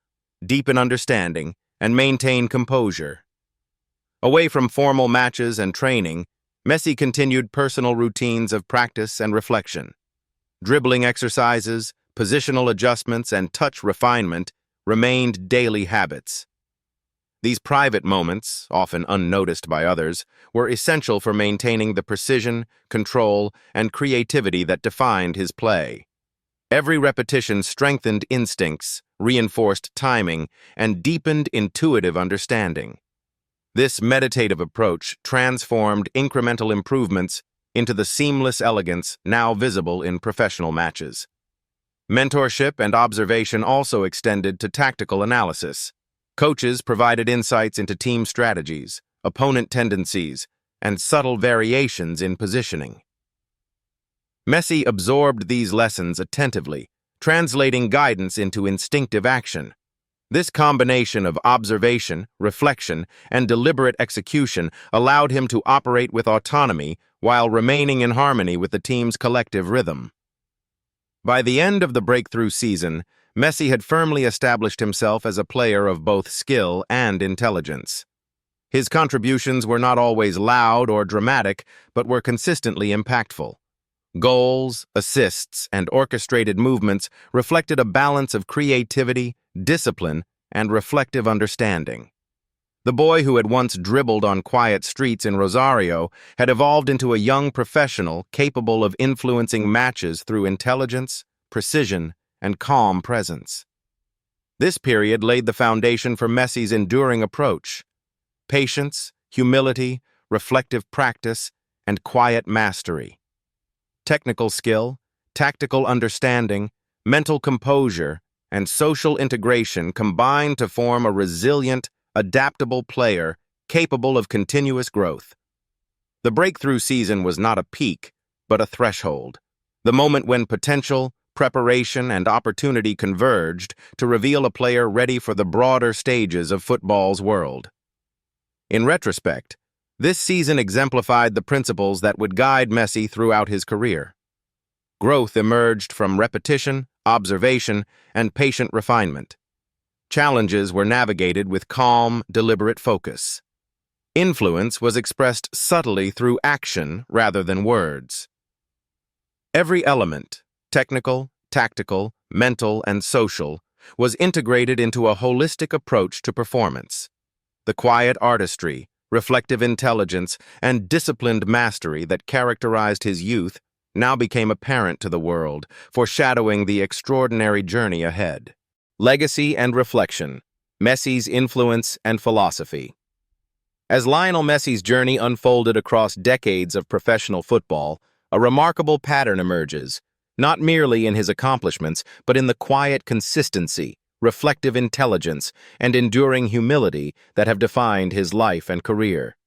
deepen understanding, and maintain composure. Away from formal matches and training, Messi continued personal routines of practice and reflection. Dribbling exercises, positional adjustments, and touch refinement remained daily habits. These private moments, often unnoticed by others, were essential for maintaining the precision, control, and creativity that defined his play. Every repetition strengthened instincts, reinforced timing, and deepened intuitive understanding. This meditative approach transformed incremental improvements into the seamless elegance now visible in professional matches. Mentorship and observation also extended to tactical analysis. Coaches provided insights into team strategies, opponent tendencies, and subtle variations in positioning. Messi absorbed these lessons attentively, translating guidance into instinctive action. This combination of observation, reflection, and deliberate execution allowed him to operate with autonomy while remaining in harmony with the team's collective rhythm. By the end of the breakthrough season, Messi had firmly established himself as a player of both skill and intelligence. His contributions were not always loud or dramatic, but were consistently impactful. Goals, assists, and orchestrated movements reflected a balance of creativity, discipline, and reflective understanding. The boy who had once dribbled on quiet streets in Rosario had evolved into a young professional capable of influencing matches through intelligence, precision, and calm presence. This period laid the foundation for Messi's enduring approach: patience, humility, reflective practice, and quiet mastery. Technical skill, tactical understanding, mental composure, and social integration combine to form a resilient, adaptable player capable of continuous growth. The breakthrough season was not a peak, but a threshold, the moment when potential, preparation, and opportunity converged to reveal a player ready for the broader stages of football's world. In retrospect, this season exemplified the principles that would guide Messi throughout his career. Growth emerged from repetition, observation, and patient refinement. Challenges were navigated with calm, deliberate focus. Influence was expressed subtly through action rather than words. Every element, technical, tactical, mental, and social, was integrated into a holistic approach to performance. The quiet artistry, reflective intelligence, and disciplined mastery that characterized his youth now became apparent to the world, foreshadowing the extraordinary journey ahead. Legacy and reflection: Messi's influence and philosophy. As Lionel Messi's journey unfolded across decades of professional football, a remarkable pattern emerges, not merely in his accomplishments, but in the quiet consistency, reflective intelligence, and enduring humility that have defined his life and career.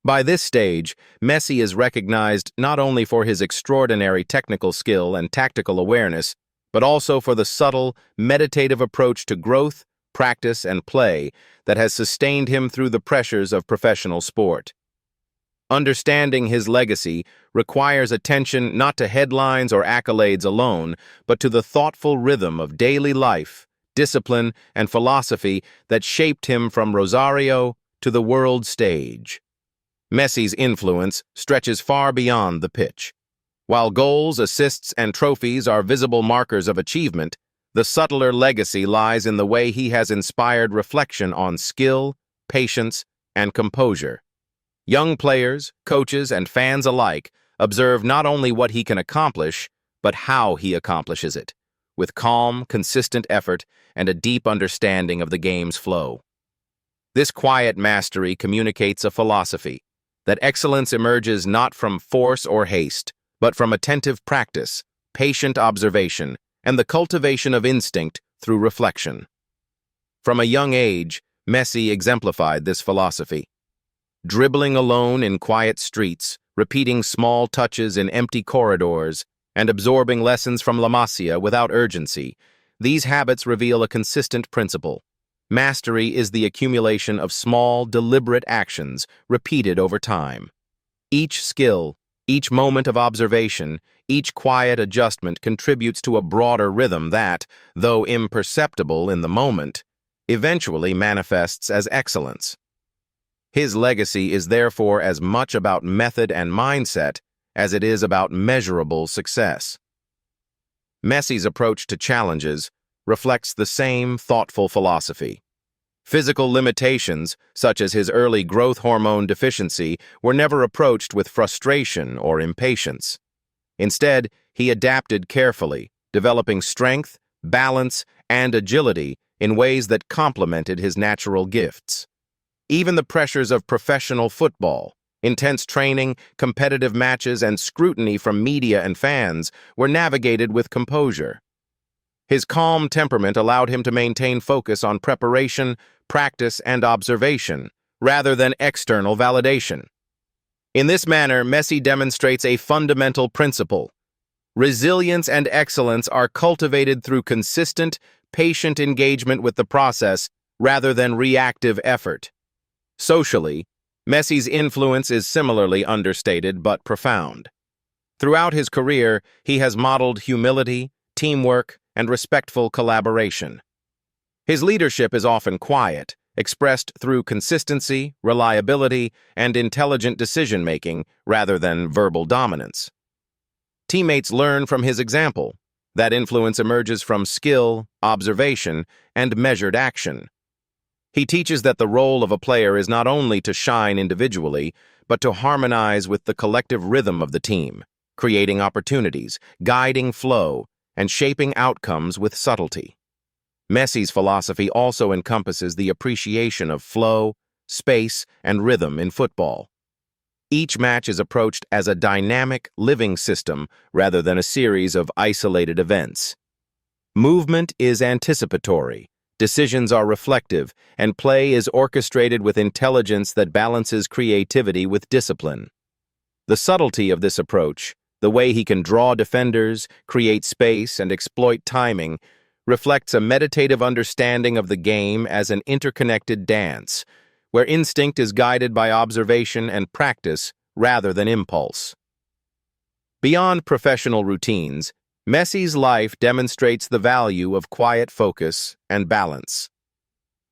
By this stage, Messi is recognized not only for his extraordinary technical skill and tactical awareness, but also for the subtle, meditative approach to growth, practice, and play that has sustained him through the pressures of professional sport. Understanding his legacy requires attention not to headlines or accolades alone, but to the thoughtful rhythm of daily life, discipline, and philosophy that shaped him from Rosario to the world stage. Messi's influence stretches far beyond the pitch. While goals, assists, and trophies are visible markers of achievement, the subtler legacy lies in the way he has inspired reflection on skill, patience, and composure. Young players, coaches, and fans alike observe not only what he can accomplish, but how he accomplishes it, with calm, consistent effort and a deep understanding of the game's flow. This quiet mastery communicates a philosophy that excellence emerges not from force or haste, but from attentive practice, patient observation, and the cultivation of instinct through reflection. From a young age, Messi exemplified this philosophy. Dribbling alone in quiet streets, repeating small touches in empty corridors, and absorbing lessons from La Masia without urgency, these habits reveal a consistent principle. Mastery is the accumulation of small, deliberate actions repeated over time. Each skill, each moment of observation, each quiet adjustment contributes to a broader rhythm that, though imperceptible in the moment, eventually manifests as excellence. His legacy is therefore as much about method and mindset as it is about measurable success. Messi's approach to challenges reflects the same thoughtful philosophy. Physical limitations, such as his early growth hormone deficiency, were never approached with frustration or impatience. Instead, he adapted carefully, developing strength, balance, and agility in ways that complemented his natural gifts. Even the pressures of professional football, intense training, competitive matches, and scrutiny from media and fans were navigated with composure. His calm temperament allowed him to maintain focus on preparation, practice, and observation, rather than external validation. In this manner, Messi demonstrates a fundamental principle. Resilience and excellence are cultivated through consistent, patient engagement with the process rather than reactive effort. Socially, Messi's influence is similarly understated but profound. Throughout his career, he has modeled humility, teamwork, and respectful collaboration. His leadership is often quiet, expressed through consistency, reliability, and intelligent decision-making rather than verbal dominance. Teammates learn from his example. That influence emerges from skill, observation, and measured action. He teaches that the role of a player is not only to shine individually, but to harmonize with the collective rhythm of the team, creating opportunities, guiding flow, and shaping outcomes with subtlety. Messi's philosophy also encompasses the appreciation of flow, space, and rhythm in football. Each match is approached as a dynamic, living system rather than a series of isolated events. Movement is anticipatory, decisions are reflective, and play is orchestrated with intelligence that balances creativity with discipline. The subtlety of this approach, the way he can draw defenders, create space, and exploit timing, reflects a meditative understanding of the game as an interconnected dance, where instinct is guided by observation and practice rather than impulse. Beyond professional routines, Messi's life demonstrates the value of quiet focus and balance.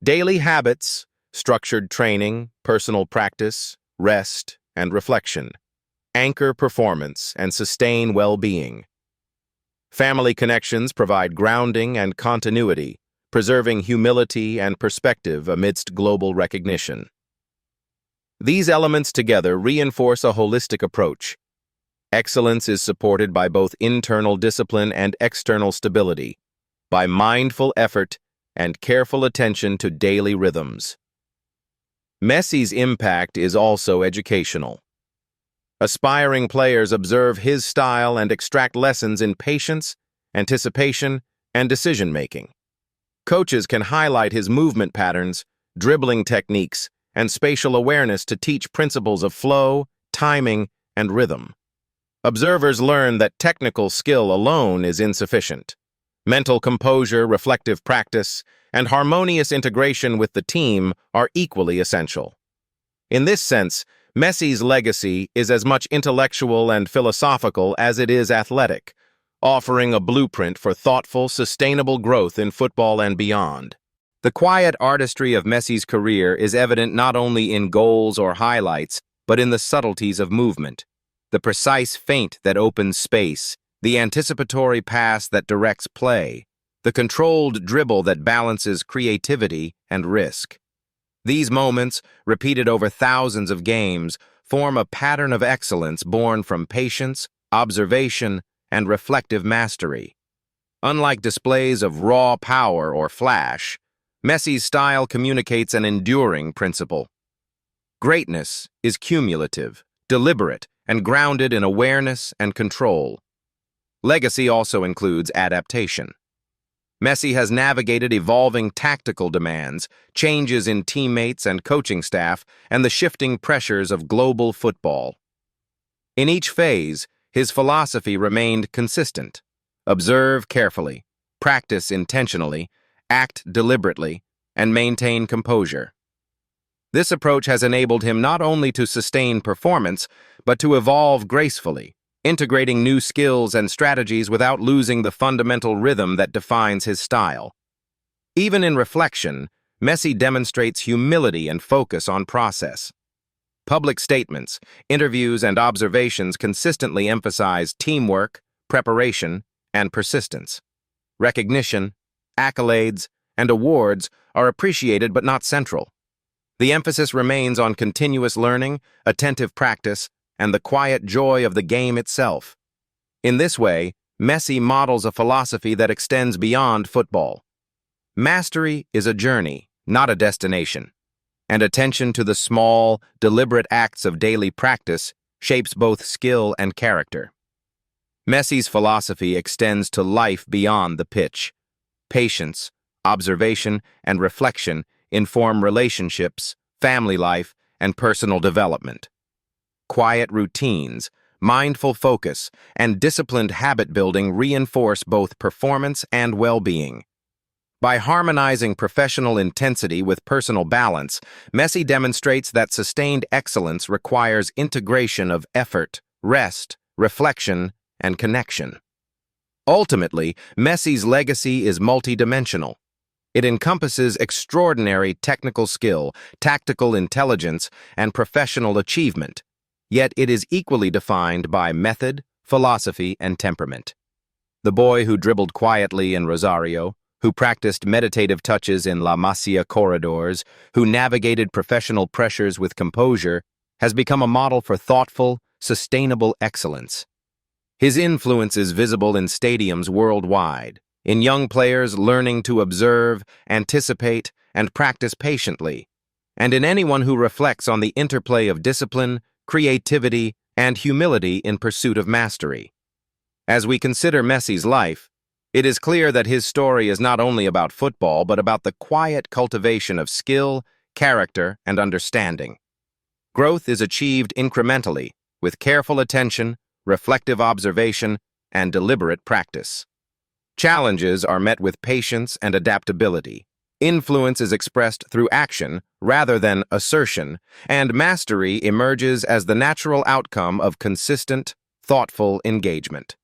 Daily habits, structured training, personal practice, rest, and reflection anchor performance and sustain well-being. Family connections provide grounding and continuity, preserving humility and perspective amidst global recognition. These elements together reinforce a holistic approach. Excellence is supported by both internal discipline and external stability, by mindful effort and careful attention to daily rhythms. Messi's impact is also educational. Aspiring players observe his style and extract lessons in patience, anticipation, and decision-making. Coaches can highlight his movement patterns, dribbling techniques, and spatial awareness to teach principles of flow, timing, and rhythm. Observers learn that technical skill alone is insufficient. Mental composure, reflective practice, and harmonious integration with the team are equally essential. In this sense, Messi's legacy is as much intellectual and philosophical as it is athletic, offering a blueprint for thoughtful, sustainable growth in football and beyond. The quiet artistry of Messi's career is evident not only in goals or highlights, but in the subtleties of movement. The precise feint that opens space, the anticipatory pass that directs play, the controlled dribble that balances creativity and risk. These moments, repeated over thousands of games, form a pattern of excellence born from patience, observation, and reflective mastery. Unlike displays of raw power or flash, Messi's style communicates an enduring principle. Greatness is cumulative, deliberate, and grounded in awareness and control. Legacy also includes adaptation. Messi has navigated evolving tactical demands, changes in teammates and coaching staff, and the shifting pressures of global football. In each phase, his philosophy remained consistent. Observe carefully, practice intentionally, act deliberately, and maintain composure. This approach has enabled him not only to sustain performance, but to evolve gracefully, integrating new skills and strategies without losing the fundamental rhythm that defines his style. Even in reflection, Messi demonstrates humility and focus on process. Public statements, interviews, and observations consistently emphasize teamwork, preparation, and persistence. Recognition, accolades, and awards are appreciated but not central. The emphasis remains on continuous learning, attentive practice, and the quiet joy of the game itself. In this way, Messi models a philosophy that extends beyond football. Mastery is a journey, not a destination, and attention to the small, deliberate acts of daily practice shapes both skill and character. Messi's philosophy extends to life beyond the pitch. Patience, observation, and reflection inform relationships, family life, and personal development. Quiet routines, mindful focus, and disciplined habit building reinforce both performance and well-being. By harmonizing professional intensity with personal balance, Messi demonstrates that sustained excellence requires integration of effort, rest, reflection, and connection. Ultimately, Messi's legacy is multidimensional. It encompasses extraordinary technical skill, tactical intelligence, and professional achievement. Yet it is equally defined by method, philosophy, and temperament. The boy who dribbled quietly in Rosario, who practiced meditative touches in La Masia corridors, who navigated professional pressures with composure, has become a model for thoughtful, sustainable excellence. His influence is visible in stadiums worldwide, in young players learning to observe, anticipate, and practice patiently, and in anyone who reflects on the interplay of discipline, creativity, and humility in pursuit of mastery. As we consider Messi's life, it is clear that his story is not only about football but about the quiet cultivation of skill, character, and understanding. Growth is achieved incrementally, with careful attention, reflective observation, and deliberate practice. Challenges are met with patience and adaptability. Influence is expressed through action rather than assertion, and mastery emerges as the natural outcome of consistent, thoughtful engagement.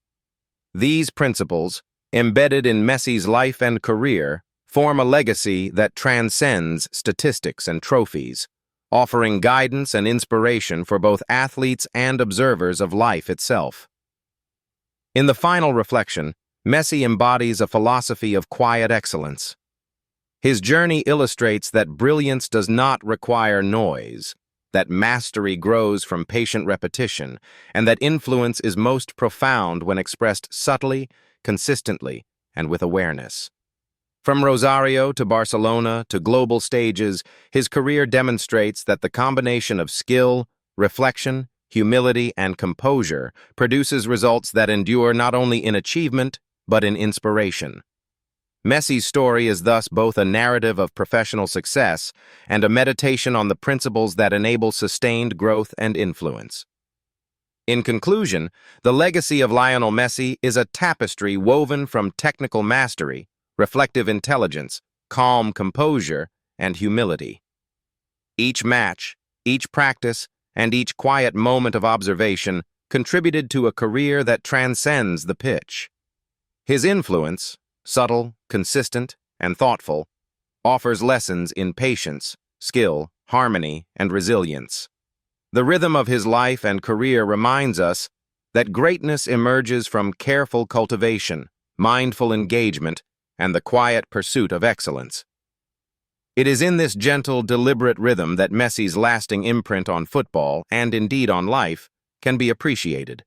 These principles, embedded in Messi's life and career, form a legacy that transcends statistics and trophies, offering guidance and inspiration for both athletes and observers of life itself. In the final reflection, Messi embodies a philosophy of quiet excellence. His journey illustrates that brilliance does not require noise, that mastery grows from patient repetition, and that influence is most profound when expressed subtly, consistently, and with awareness. From Rosario to Barcelona to global stages, his career demonstrates that the combination of skill, reflection, humility, and composure produces results that endure not only in achievement, but in inspiration. Messi's story is thus both a narrative of professional success and a meditation on the principles that enable sustained growth and influence. In conclusion, the legacy of Lionel Messi is a tapestry woven from technical mastery, reflective intelligence, calm composure, and humility. Each match, each practice, and each quiet moment of observation contributed to a career that transcends the pitch. His influence, subtle, consistent, and thoughtful, offers lessons in patience, skill, harmony, and resilience. The rhythm of his life and career reminds us that greatness emerges from careful cultivation, mindful engagement, and the quiet pursuit of excellence. It is in this gentle, deliberate rhythm that Messi's lasting imprint on football, and indeed on life, can be appreciated.